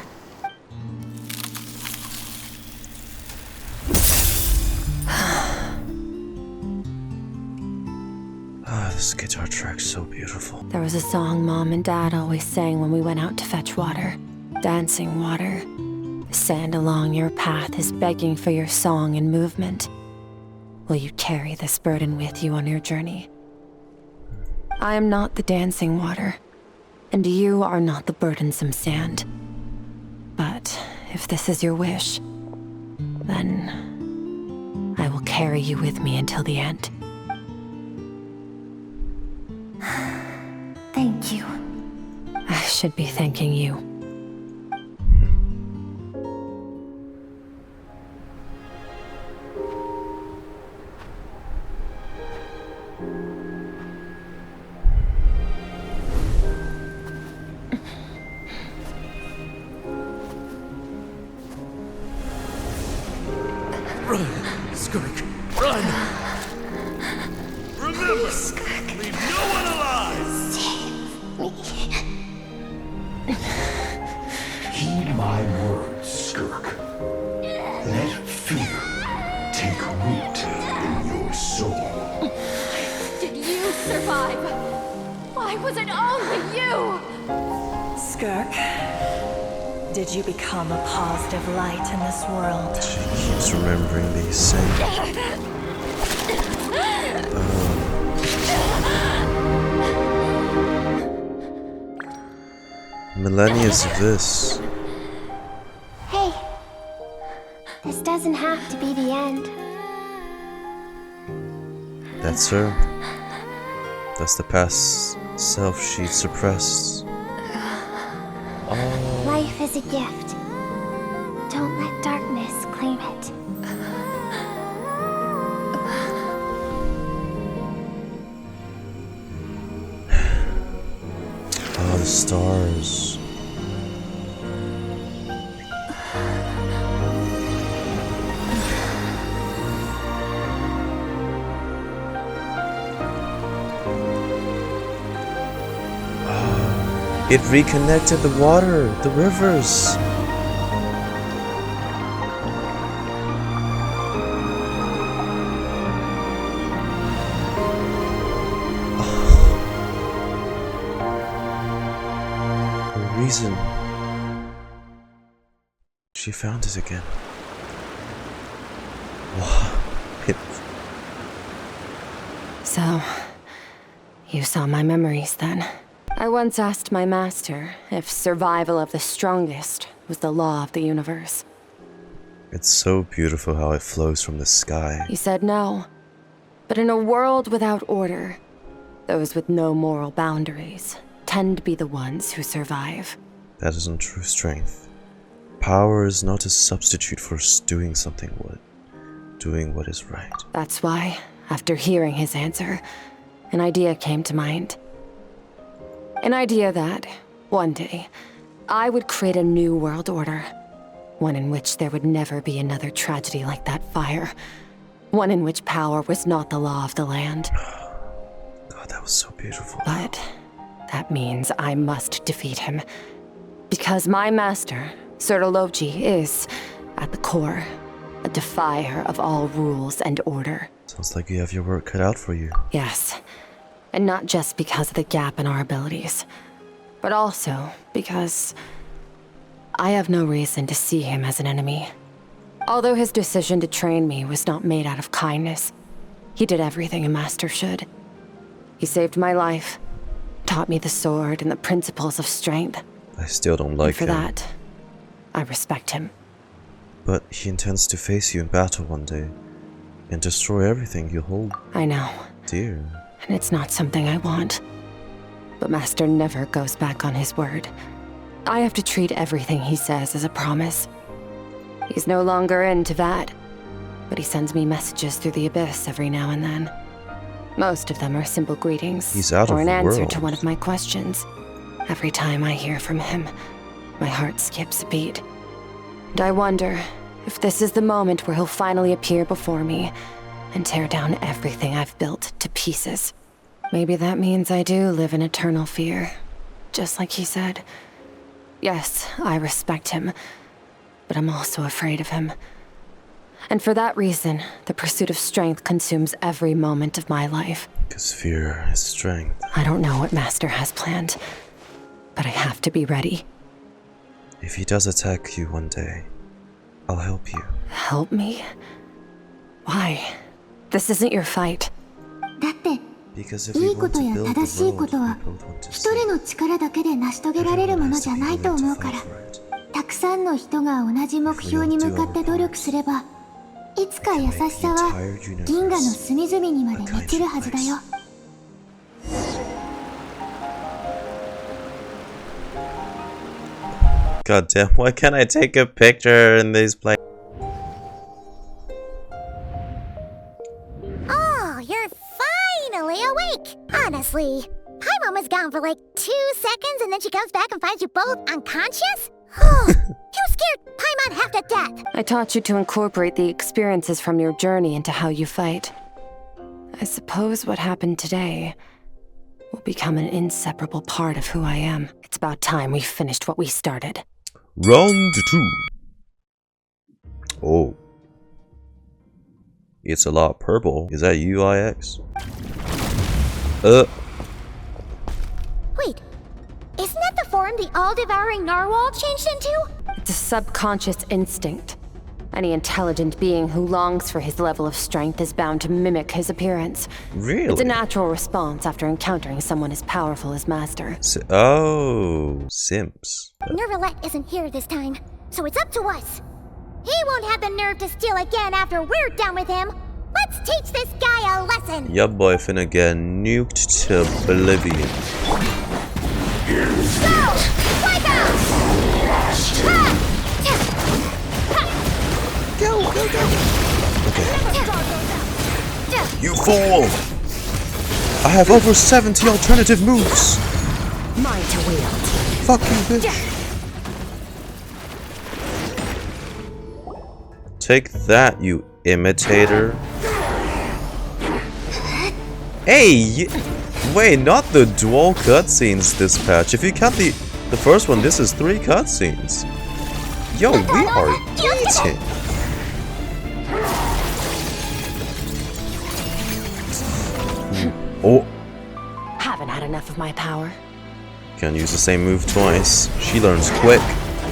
This guitar track's so beautiful. There was a song Mom and Dad always sang when we went out to fetch water. Dancing water. The sand along your path is begging for your song and movement. Will you carry this burden with you on your journey? I am not the dancing water, and you are not the burdensome sand. But if this is your wish, then I will carry you with me until the end. Thank you. I should be thanking you. Run, Skirk, run! Remember, leave no one alive! Heed my words, Skirk. Let fear take root in your soul. Did you survive? Why was it only you? Skirk, did you become a positive light in this world? She keeps remembering these same. Millennia of this. Hey, this doesn't have to be the end. That's her. That's the past self she suppressed. Oh. Life is a gift. Don't let darkness claim it. Oh, the stars. It reconnected the water, the rivers. The reason she found it again. Wow. So, you saw my memories then. I once asked my master if survival of the strongest was the law of the universe. It's so beautiful how it flows from the sky. He said no. But in a world without order, those with no moral boundaries tend to be the ones who survive. That isn't true strength. Power is not a substitute for doing something doing what is right. That's why, after hearing his answer, an idea came to mind. An idea that, one day, I would create a new world order. One in which there would never be another tragedy like that fire. One in which power was not the law of the land. God, that was so beautiful. But that means I must defeat him. Because my master, Sertologi, is, at the core, a defier of all rules and order. Sounds like you have your work cut out for you. Yes. And not just because of the gap in our abilities, but also because I have no reason to see him as an enemy. Although his decision to train me was not made out of kindness, he did everything a master should. He saved my life, taught me the sword and the principles of strength. I still don't like him. him. For that, I respect him. But he intends to face you in battle one day and destroy everything you hold. I know. Dear. And it's not something I want. But Master never goes back on his word. I have to treat everything he says as a promise. He's no longer into that, but he sends me messages through the Abyss every now and then. Most of them are simple greetings, He's out or of an the answer world. to one of my questions. Every time I hear from him, my heart skips a beat. And I wonder if this is the moment where he'll finally appear before me and tear down everything I've built to pieces. Maybe that means I do live in eternal fear, just like he said. Yes, I respect him, but I'm also afraid of him. And for that reason, the pursuit of strength consumes every moment of my life. Because fear is strength. I don't know what Master has planned, but I have to be ready. If he does attack you one day, I'll help you. Help me? Why? This isn't your fight. Because if we want to build the world we both want to see, 一人の力だけで成し遂げられるものじゃないと思うから、たくさんの人が同じ目標に向かって努力すれば、いつか優しさは銀河の隅々にまで満ちるはずだよ。God damn, why can't I take a picture in these places? Oh, you're finally awake! Honestly, Paimon was gone for like 2 seconds and then she comes back and finds you both unconscious? You scared Paimon half to death! I taught you to incorporate the experiences from your journey into how you fight. I suppose what happened today will become an inseparable part of who I am. It's about time we finished what we started. Round 2. Oh. It's a lot purple. Is that UIX? Wait, isn't that the form the all-devouring narwhal changed into? It's a subconscious instinct. Any intelligent being who longs for his level of strength is bound to mimic his appearance. Really? It's a natural response after encountering someone as powerful as Master. Oh, simps. Nervalette isn't here this time, so it's up to us. He won't have the nerve to steal again after we're done with him. Let's teach this guy a lesson. Your boy finna get nuked to oblivion. Go! Wipe out! Go, go, go! Okay. You fool! I have over 70 alternative moves! Mine to wield. Fuck you, bitch! Take that, you imitator. Hey! Wait, not the dual cutscenes this patch. If you count the first one, this is 3 cutscenes. Yo, we are eating! Oh! Haven't had enough of my power. Can't use the same move twice. She learns quick.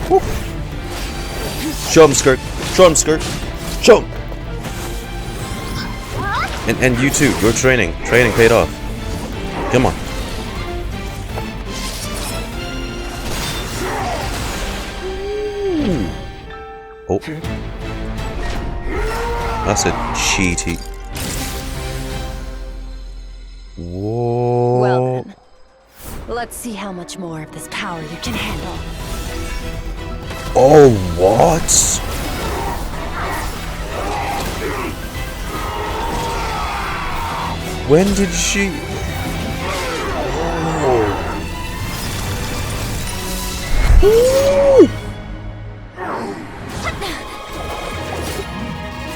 Woo. JUMPSCARE! JUMPSCARE! Jump! And you too, your training paid off. Come on. Oh. That's a cheaty. Whoa. Well then, let's see how much more of this power you can handle. Oh, what? When did she... Oh.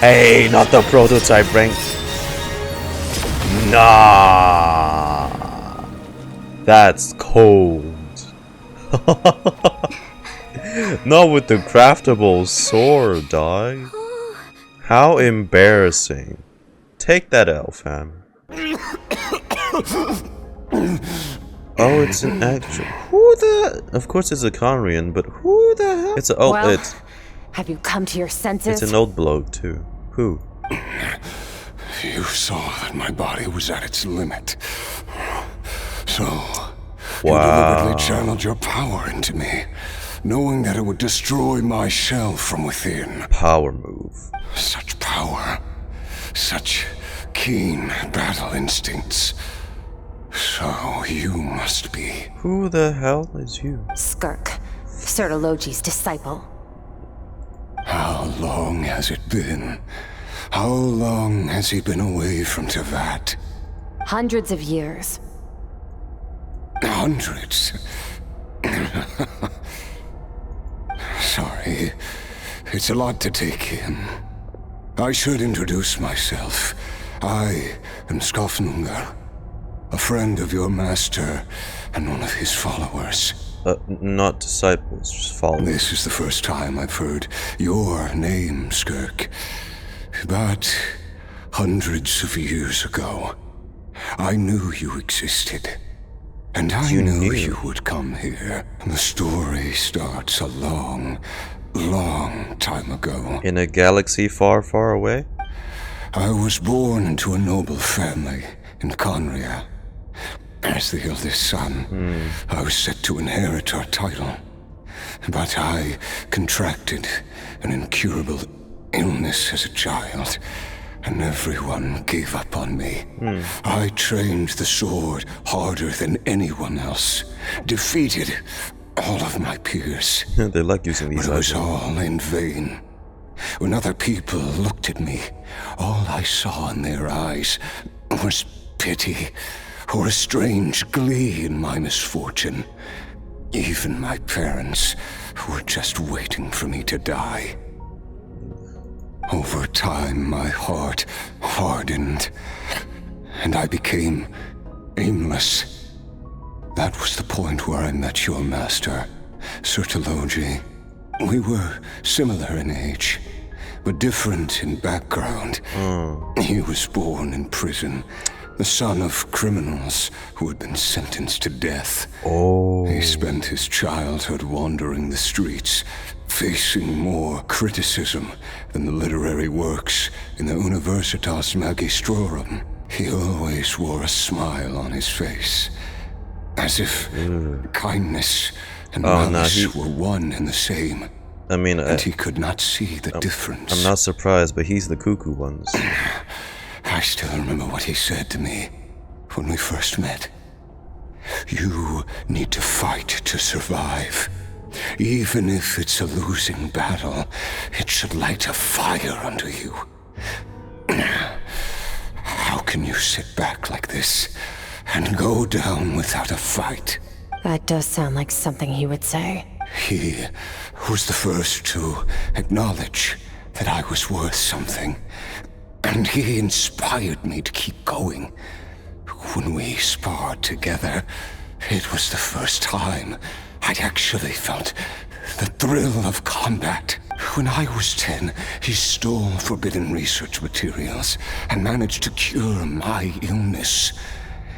Hey, not the prototype rank. Nah. That's cold. Not with the craftable sword, dog. How Oh, it's an actual. Who the? Of course, it's a Conrian, but who the hell? It's a. Oh, well, it's. Have you come to your senses? It's an old bloke too. Who? You saw that my body was at its limit. So, you deliberately channeled your power into me, knowing that it would destroy my shell from within. Power move. Such power. Such keen battle instincts. So, you must be. Who the hell is you? Skirk, Sertologi's disciple. How long has it been? How long has he been away from Tevat? Hundreds of years. Hundreds? Sorry, it's a lot to take in. I should introduce myself. I am Skofnungr, a friend of your master and one of his followers. Not disciples, just followers. This is the first time I've heard your name, Skirk. But hundreds of years ago, I knew you existed. And I knew you would come here. The story starts a long, long time ago. In a galaxy far, far away? I was born into a noble family in Conria. As the eldest son, I was set to inherit our title. But I contracted an incurable illness as a child, and everyone gave up on me. I trained the sword harder than anyone else, defeated all of my peers. They like using these. But it was all in vain. When other people looked at me, all I saw in their eyes was pity or a strange glee in my misfortune. Even my parents were just waiting for me to die. Over time, my heart hardened, and I became aimless. That was the point where I met your master, Sertologi. We were similar in age, but different in background. He was born in prison, the son of criminals who had been sentenced to death. He spent his childhood wandering the streets, facing more criticism than the literary works in the Universitas Magistrorum. He always wore a smile on his face, as if kindness and malice were one and the same. I mean, and he could not see the difference. I'm not surprised, but he's the cuckoo ones. I still remember what he said to me when we first met. You need to fight to survive. Even if it's a losing battle, it should light a fire under you. How can you sit back like this and go down without a fight? That does sound like something he would say. He was the first to acknowledge that I was worth something, and he inspired me to keep going. When we sparred together, it was the first time I'd actually felt the thrill of combat. When I was 10, he stole forbidden research materials and managed to cure my illness.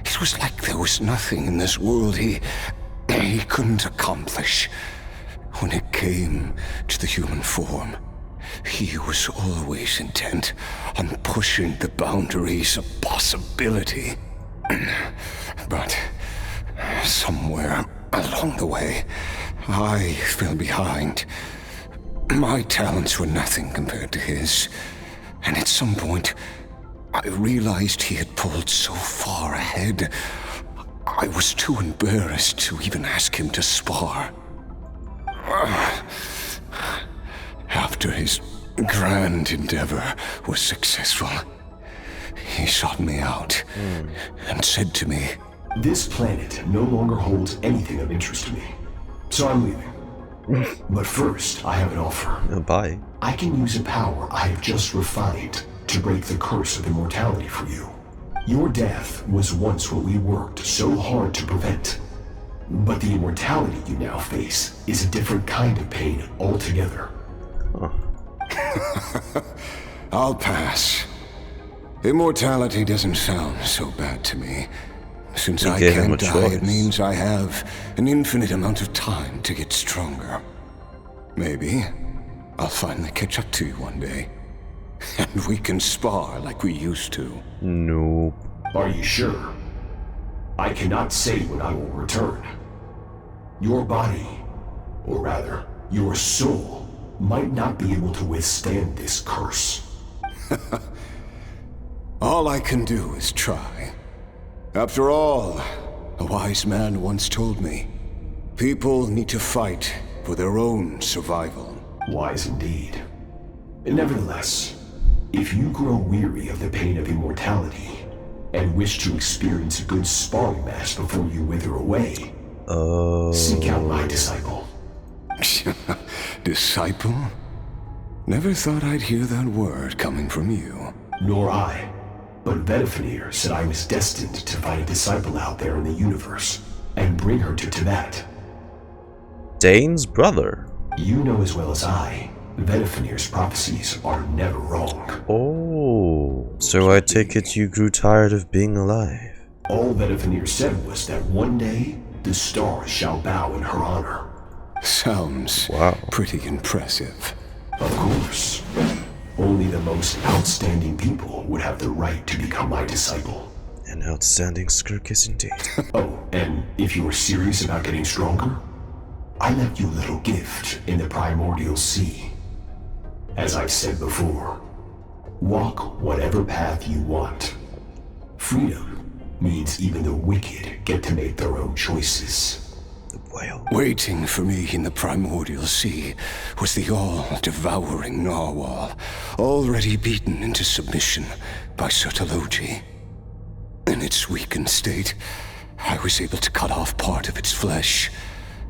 It was like there was nothing in this world he couldn't accomplish. When it came to the human form, he was always intent on pushing the boundaries of possibility. But somewhere along the way, I fell behind. My talents were nothing compared to his, and at some point, I realized he had pulled so far ahead, I was too embarrassed to even ask him to spar. After his grand endeavor was successful, he sought me out and said to me, "This planet no longer holds anything of interest to me, so I'm leaving. But first, I have an offer. Bye. I can use a power I have just refined to break the curse of immortality for you. Your death was once what we worked so hard to prevent. But the immortality you now face is a different kind of pain altogether." I'll pass. Immortality doesn't sound so bad to me. Since I can't die, it means I have an infinite amount of time to get stronger. Maybe I'll finally catch up to you one day. And we can spar like we used to. Nope. Are you sure? I cannot say when I will return. Your body, or rather, your soul, might not be able to withstand this curse. All I can do is try. After all, a wise man once told me, people need to fight for their own survival. Wise indeed. Nevertheless, if you grow weary of the pain of immortality, and wish to experience a good sparring match before you wither away, seek out my disciple. Disciple? Never thought I'd hear that word coming from you. Nor I. But Vedifenir said I was destined to find a disciple out there in the universe, and bring her to Tibet. Dane's brother? You know as well as I, Vedifenir's prophecies are never wrong. Oh, so I take it you grew tired of being alive. All Vedifenir said was that one day, the stars shall bow in her honor. Sounds pretty impressive. Of course. Only the most outstanding people would have the right to become my disciple. An outstanding skirk is indeed. Oh, and if you were serious about getting stronger, I left you a little gift in the primordial sea. As I've said before, walk whatever path you want. Freedom means even the wicked get to make their own choices. Waiting for me in the primordial sea was the all-devouring narwhal, already beaten into submission by Sertologi. In its weakened state, I was able to cut off part of its flesh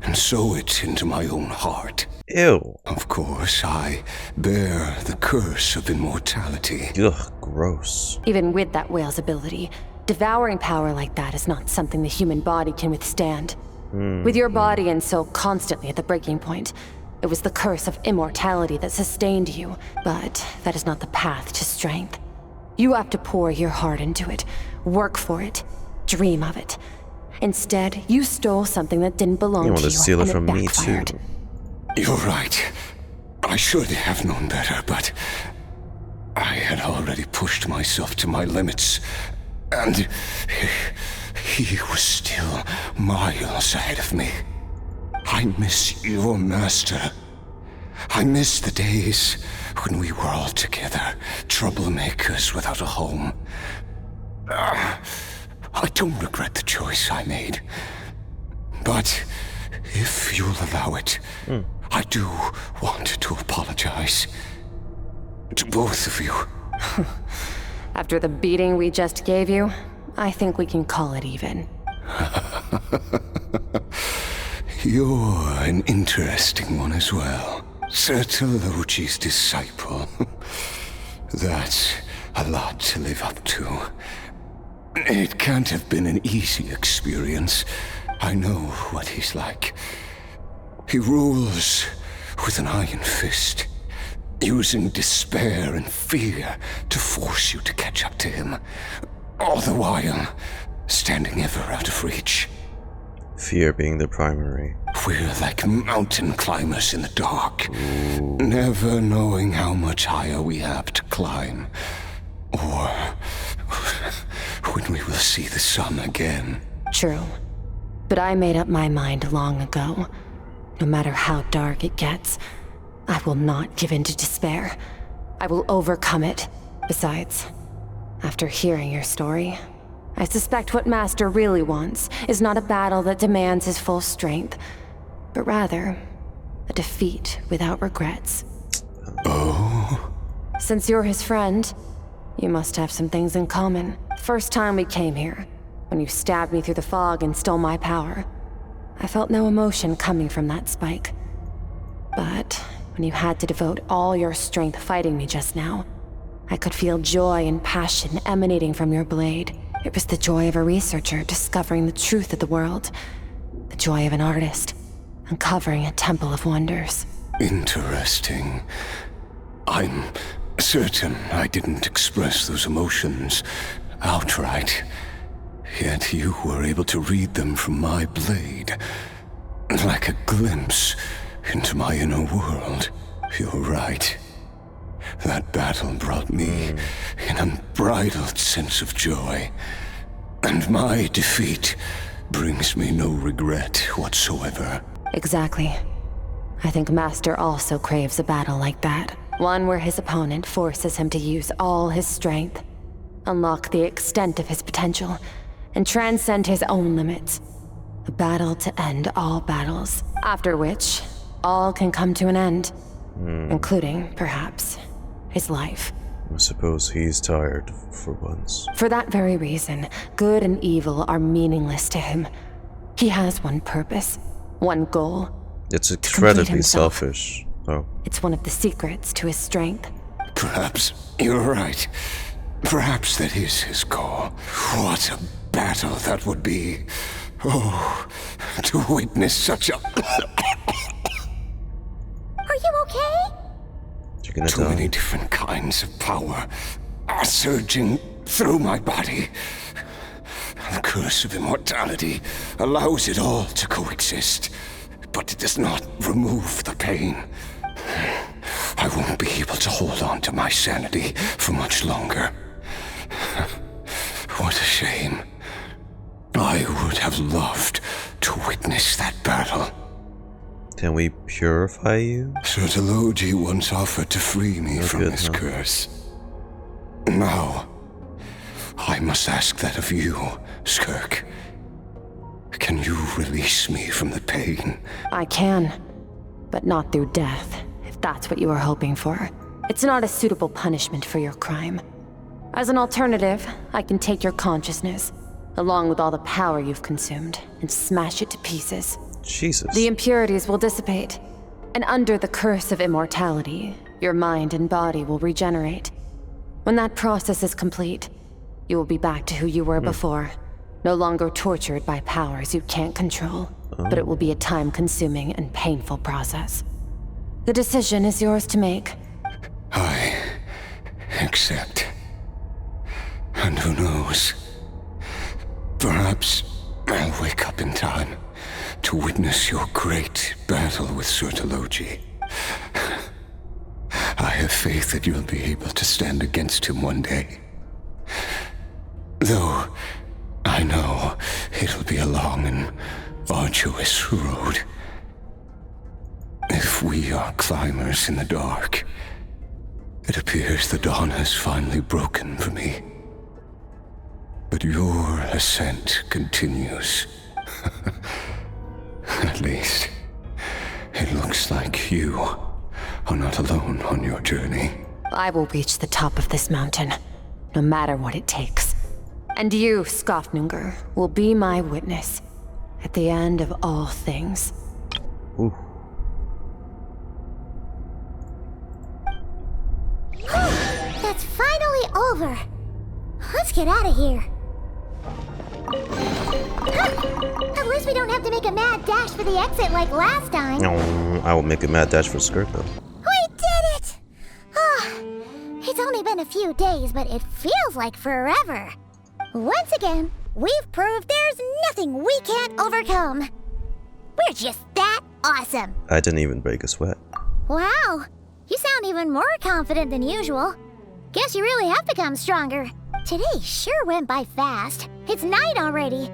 and sew it into my own heart. Ew. Of course, I bear the curse of immortality. Ugh, gross. Even with that whale's ability, devouring power like that is not something the human body can withstand. With your body and soul constantly at the breaking point, it was the curse of immortality that sustained you, but that is not the path to strength. You have to pour your heart into it, work for it, dream of it. Instead, you stole something that didn't belong to you, want to steal it from me backfired. too. You're right. I should have known better, but I had already pushed myself to my limits, and he was still miles ahead of me. I miss your master. I miss the days when we were all together, troublemakers without a home. I don't regret the choice I made. But if you'll allow it, I do want to apologize. To both of you. After the beating we just gave you, I think we can call it even. You're an interesting one as well. Sertologi's disciple. That's a lot to live up to. It can't have been an easy experience. I know what he's like. He rules with an iron fist, using despair and fear to force you to catch up to him. All the while, standing ever out of reach. Fear being the primary. We're like mountain climbers in the dark, never knowing how much higher we have to climb, or when we will see the sun again. True. But I made up my mind long ago. No matter how dark it gets, I will not give in to despair. I will overcome it. Besides, after hearing your story, I suspect what Master really wants is not a battle that demands his full strength, but rather a defeat without regrets. Oh? Since you're his friend, you must have some things in common. First time we came here, when you stabbed me through the fog and stole my power, I felt no emotion coming from that spike. But when you had to devote all your strength fighting me just now, I could feel joy and passion emanating from your blade. It was the joy of a researcher discovering the truth of the world. The joy of an artist uncovering a temple of wonders. Interesting. I'm certain I didn't express those emotions outright. Yet you were able to read them from my blade, like a glimpse into my inner world. You're right. That battle brought me an unbridled sense of joy, and my defeat brings me no regret whatsoever. Exactly. I think Master also craves a battle like that. One where his opponent forces him to use all his strength, unlock the extent of his potential, and transcend his own limits. A battle to end all battles, after which all can come to an end, including, perhaps, his life. I suppose he's tired for once. For that very reason, good and evil are meaningless to him. He has one purpose, one goal. It's incredibly selfish. Oh. It's one of the secrets to his strength. Perhaps you're right. Perhaps that is his call. What a battle that would be. Oh, to witness such a... Are you okay? Too many different kinds of power are surging through my body. The curse of immortality allows it all to coexist, but it does not remove the pain. I won't be able to hold on to my sanity for much longer. What a shame. I would have loved to witness that battle. Can we purify you? Sertologi once offered to free me from this curse. Now, I must ask that of you, Skirk. Can you release me from the pain? I can, but not through death, if that's what you are hoping for. It's not a suitable punishment for your crime. As an alternative, I can take your consciousness, along with all the power you've consumed, and smash it to pieces. Jesus. The impurities will dissipate, and under the curse of immortality, your mind and body will regenerate. When that process is complete, you will be back to who you were before, no longer tortured by powers you can't control, but it will be a time-consuming and painful process. The decision is yours to make. I accept. And who knows? Perhaps I'll wake up in time to witness your great battle with Sertologi. I have faith that you'll be able to stand against him one day. Though I know it'll be a long and arduous road. If we are climbers in the dark, it appears the dawn has finally broken for me. But your ascent continues. At least, it looks like you are not alone on your journey. I will reach the top of this mountain, no matter what it takes. And you, Skofnungr, will be my witness at the end of all things. Ooh. That's finally over. Let's get out of here. At least we don't have to make a mad dash for the exit like last time. I will make a mad dash for Skirk though. We did it! It's only been a few days, but it feels like forever. Once again, we've proved there's nothing we can't overcome. We're just that awesome. I didn't even break a sweat. Wow, you sound even more confident than usual. Guess you really have become stronger. Today sure went by fast. It's night already.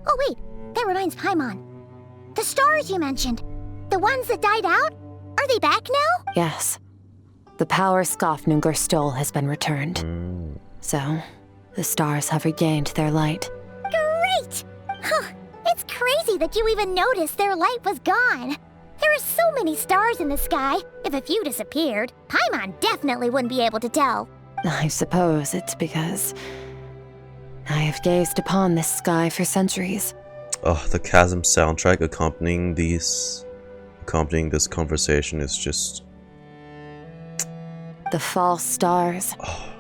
Oh wait, that reminds Paimon. The stars you mentioned, the ones that died out, are they back now? Yes. The power Skofnungr stole has been returned. So, the stars have regained their light. Great! It's crazy that you even noticed their light was gone. There are so many stars in the sky. If a few disappeared, Paimon definitely wouldn't be able to tell. I suppose it's because I have gazed upon this sky for centuries. Oh, the Chasm soundtrack accompanying this conversation is just... The false stars,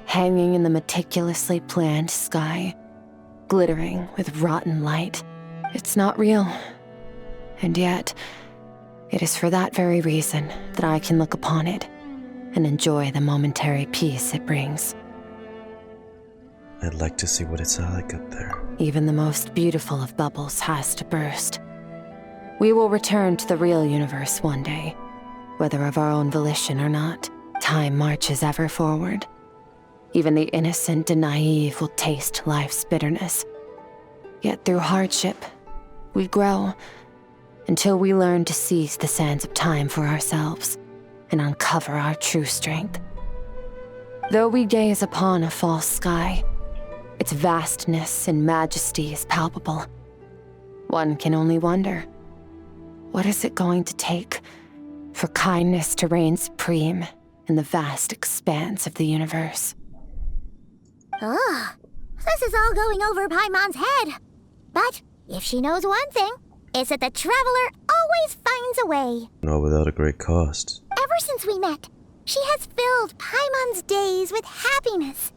hanging in the meticulously planned sky, glittering with rotten light. It's not real. And yet, it is for that very reason that I can look upon it and enjoy the momentary peace it brings. I'd like to see what it's like up there. Even the most beautiful of bubbles has to burst. We will return to the real universe one day, whether of our own volition or not. Time marches ever forward. Even the innocent and naive will taste life's bitterness. Yet through hardship, we grow until we learn to seize the sands of time for ourselves and uncover our true strength. Though we gaze upon a false sky, its vastness and majesty is palpable. One can only wonder, what is it going to take for kindness to reign supreme in the vast expanse of the universe? Ah, this is all going over Paimon's head. But if she knows one thing, it's that the traveler always finds a way. No, without a great cost. Ever since we met, she has filled Paimon's days with happiness.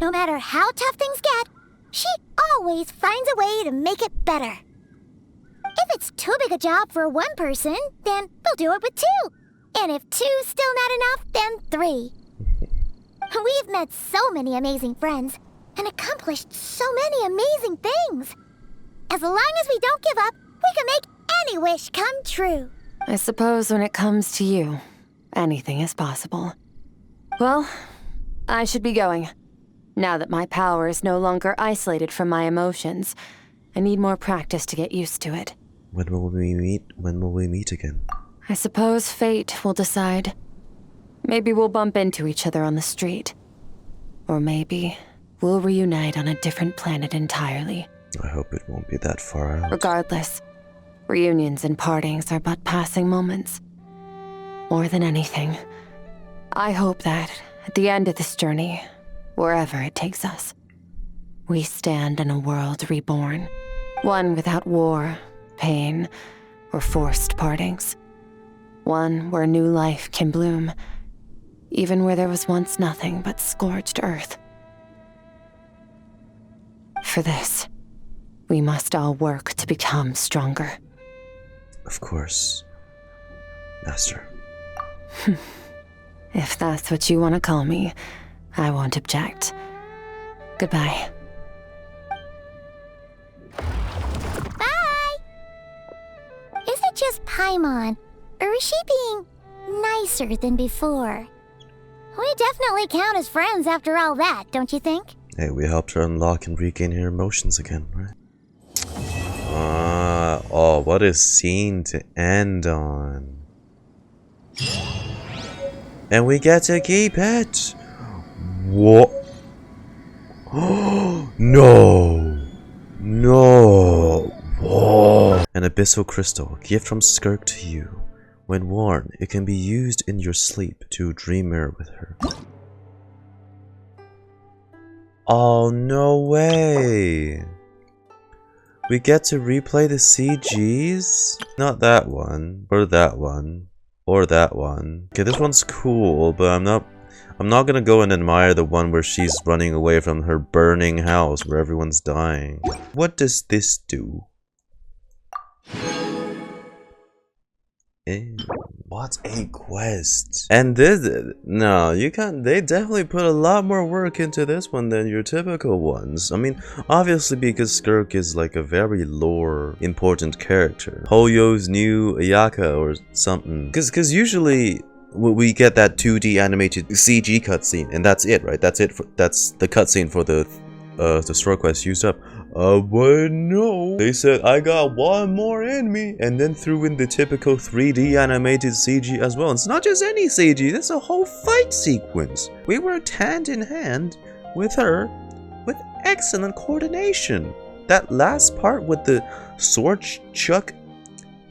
No matter how tough things get, she always finds a way to make it better. If it's too big a job for one person, then we'll do it with two. And if two's still not enough, then three. We've met so many amazing friends and accomplished so many amazing things. As long as we don't give up, we can make any wish come true. I suppose when it comes to you, anything is possible. Well, I should be going. Now that my power is no longer isolated from my emotions, I need more practice to get used to it. When will we meet? When will we meet again? I suppose fate will decide. Maybe we'll bump into each other on the street. Or maybe we'll reunite on a different planet entirely. I hope it won't be that far out. Regardless, reunions and partings are but passing moments. More than anything, I hope that at the end of this journey, wherever it takes us, we stand in a world reborn. One without war, pain, or forced partings. One where new life can bloom, even where there was once nothing but scorched earth. For this, we must all work to become stronger. Of course, Master. If that's what you want to call me, I won't object. Goodbye. Bye! Is it just Paimon, or is she being nicer than before? We definitely count as friends after all that, don't you think? Hey, we helped her unlock and regain her emotions again, right? Oh, what a scene to end on. And we get to keep it! What? No! No! Whoa! An Abyssal crystal, gift from Skirk to you. When worn, it can be used in your sleep to dream mirror with her. Oh, no way! We get to replay the CGs? Not that one, or that one, or that one. Okay, this one's cool, but I'm not gonna go and admire the one where she's running away from her burning house where everyone's dying. What does this do? What a quest. And this, no, you can't, they definitely put a lot more work into this one than your typical ones. I mean, obviously because Skirk is like a very lore important character. Hoyo's new Ayaka or something. Cause usually we get that 2D animated CG cutscene and that's it, right? That's it, that's the cutscene for the story quest used up. But no, they said I got one more in me and then threw in the typical 3D animated CG as well. It's not just any CG, that's a whole fight sequence. We worked hand in hand with her with excellent coordination. That last part with the sword chuck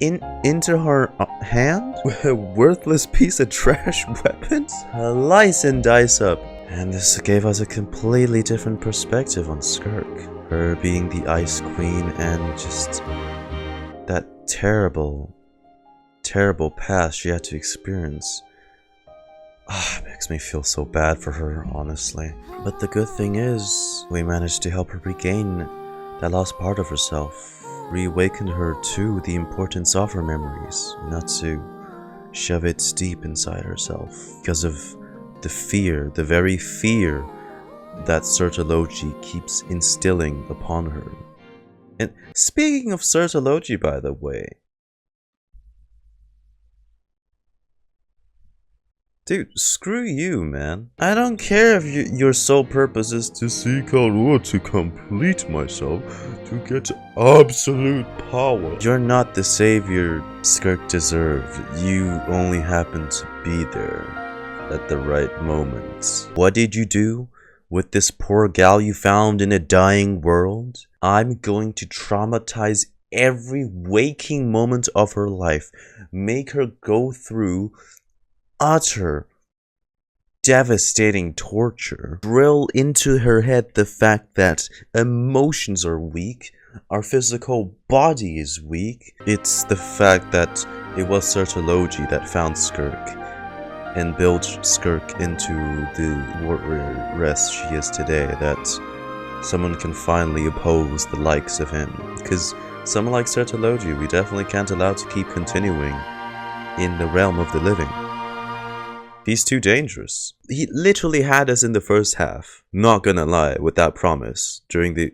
into her hand, a worthless piece of trash weapon, slice and dice up. And this gave us a completely different perspective on Skirk. Her being the Ice Queen and just that terrible, terrible past she had to experience. It makes me feel so bad for her, honestly. But the good thing is, we managed to help her regain that lost part of herself. Reawaken her to the importance of her memories, not to shove it deep inside herself. Because of the fear, the very fear that Sertology keeps instilling upon her. And speaking of Sertology, by the way, dude, screw you, man. I don't care if your sole purpose is to seek out or to complete myself, to get absolute power. You're not the savior Skirk deserved. You only happen to be there at the right moment. What did you do with this poor gal you found in a dying world? I'm going to traumatize every waking moment of her life, make her go through utter devastating torture, drill into her head the fact that emotions are weak, our physical body is weak. It's the fact that it was Sertology that found Skirk and built Skirk into the warrioress she is today, that someone can finally oppose the likes of him. Because someone like Sertology, we definitely can't allow to keep continuing in the realm of the living. He's too dangerous. He literally had us in the first half, not gonna lie, with that promise during the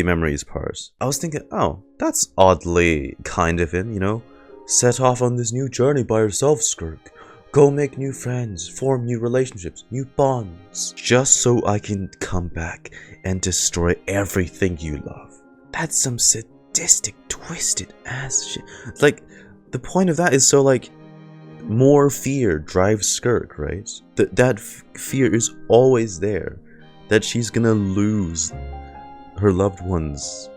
memories part. I was thinking, oh, that's oddly kind of him, you know? Set off on this new journey by yourself, Skirk. Go make new friends, form new relationships, new bonds, just so I can come back and destroy everything you love. That's some sadistic, twisted ass shit. Like, the point of that is so, like, more fear drives Skirk, right? That fear is always there, that she's gonna lose her loved ones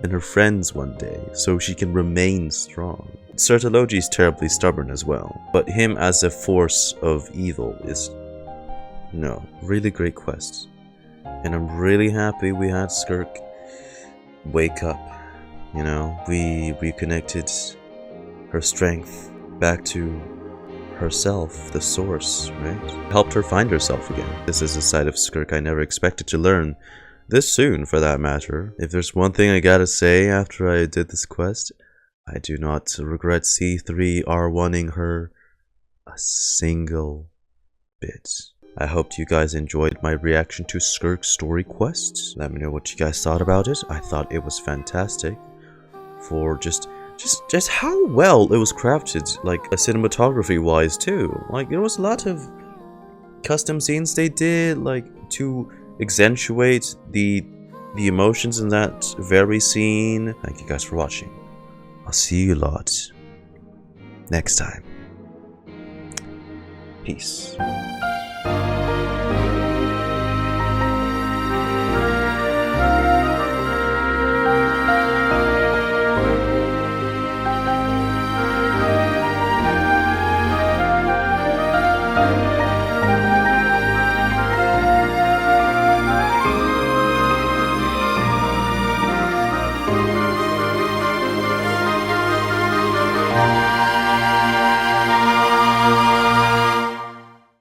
and her friends one day, so she can remain strong. Sertology's terribly stubborn as well, but him as a force of evil is, no, really great quest. And I'm really happy we had Skirk wake up, you know? We reconnected her strength back to herself, the source, right? Helped her find herself again. This is a side of Skirk I never expected to learn this soon, for that matter. If there's one thing I gotta say after I did this quest, I do not regret C3 R1ing her a single bit. I hope you guys enjoyed my reaction to Skirk's story quest. Let me know what you guys thought about it. I thought it was fantastic for just how well it was crafted, like cinematography wise too. Like, there was a lot of custom scenes they did, like, to accentuate the emotions in that very scene. Thank you guys for watching. I'll see you lot next time. Peace.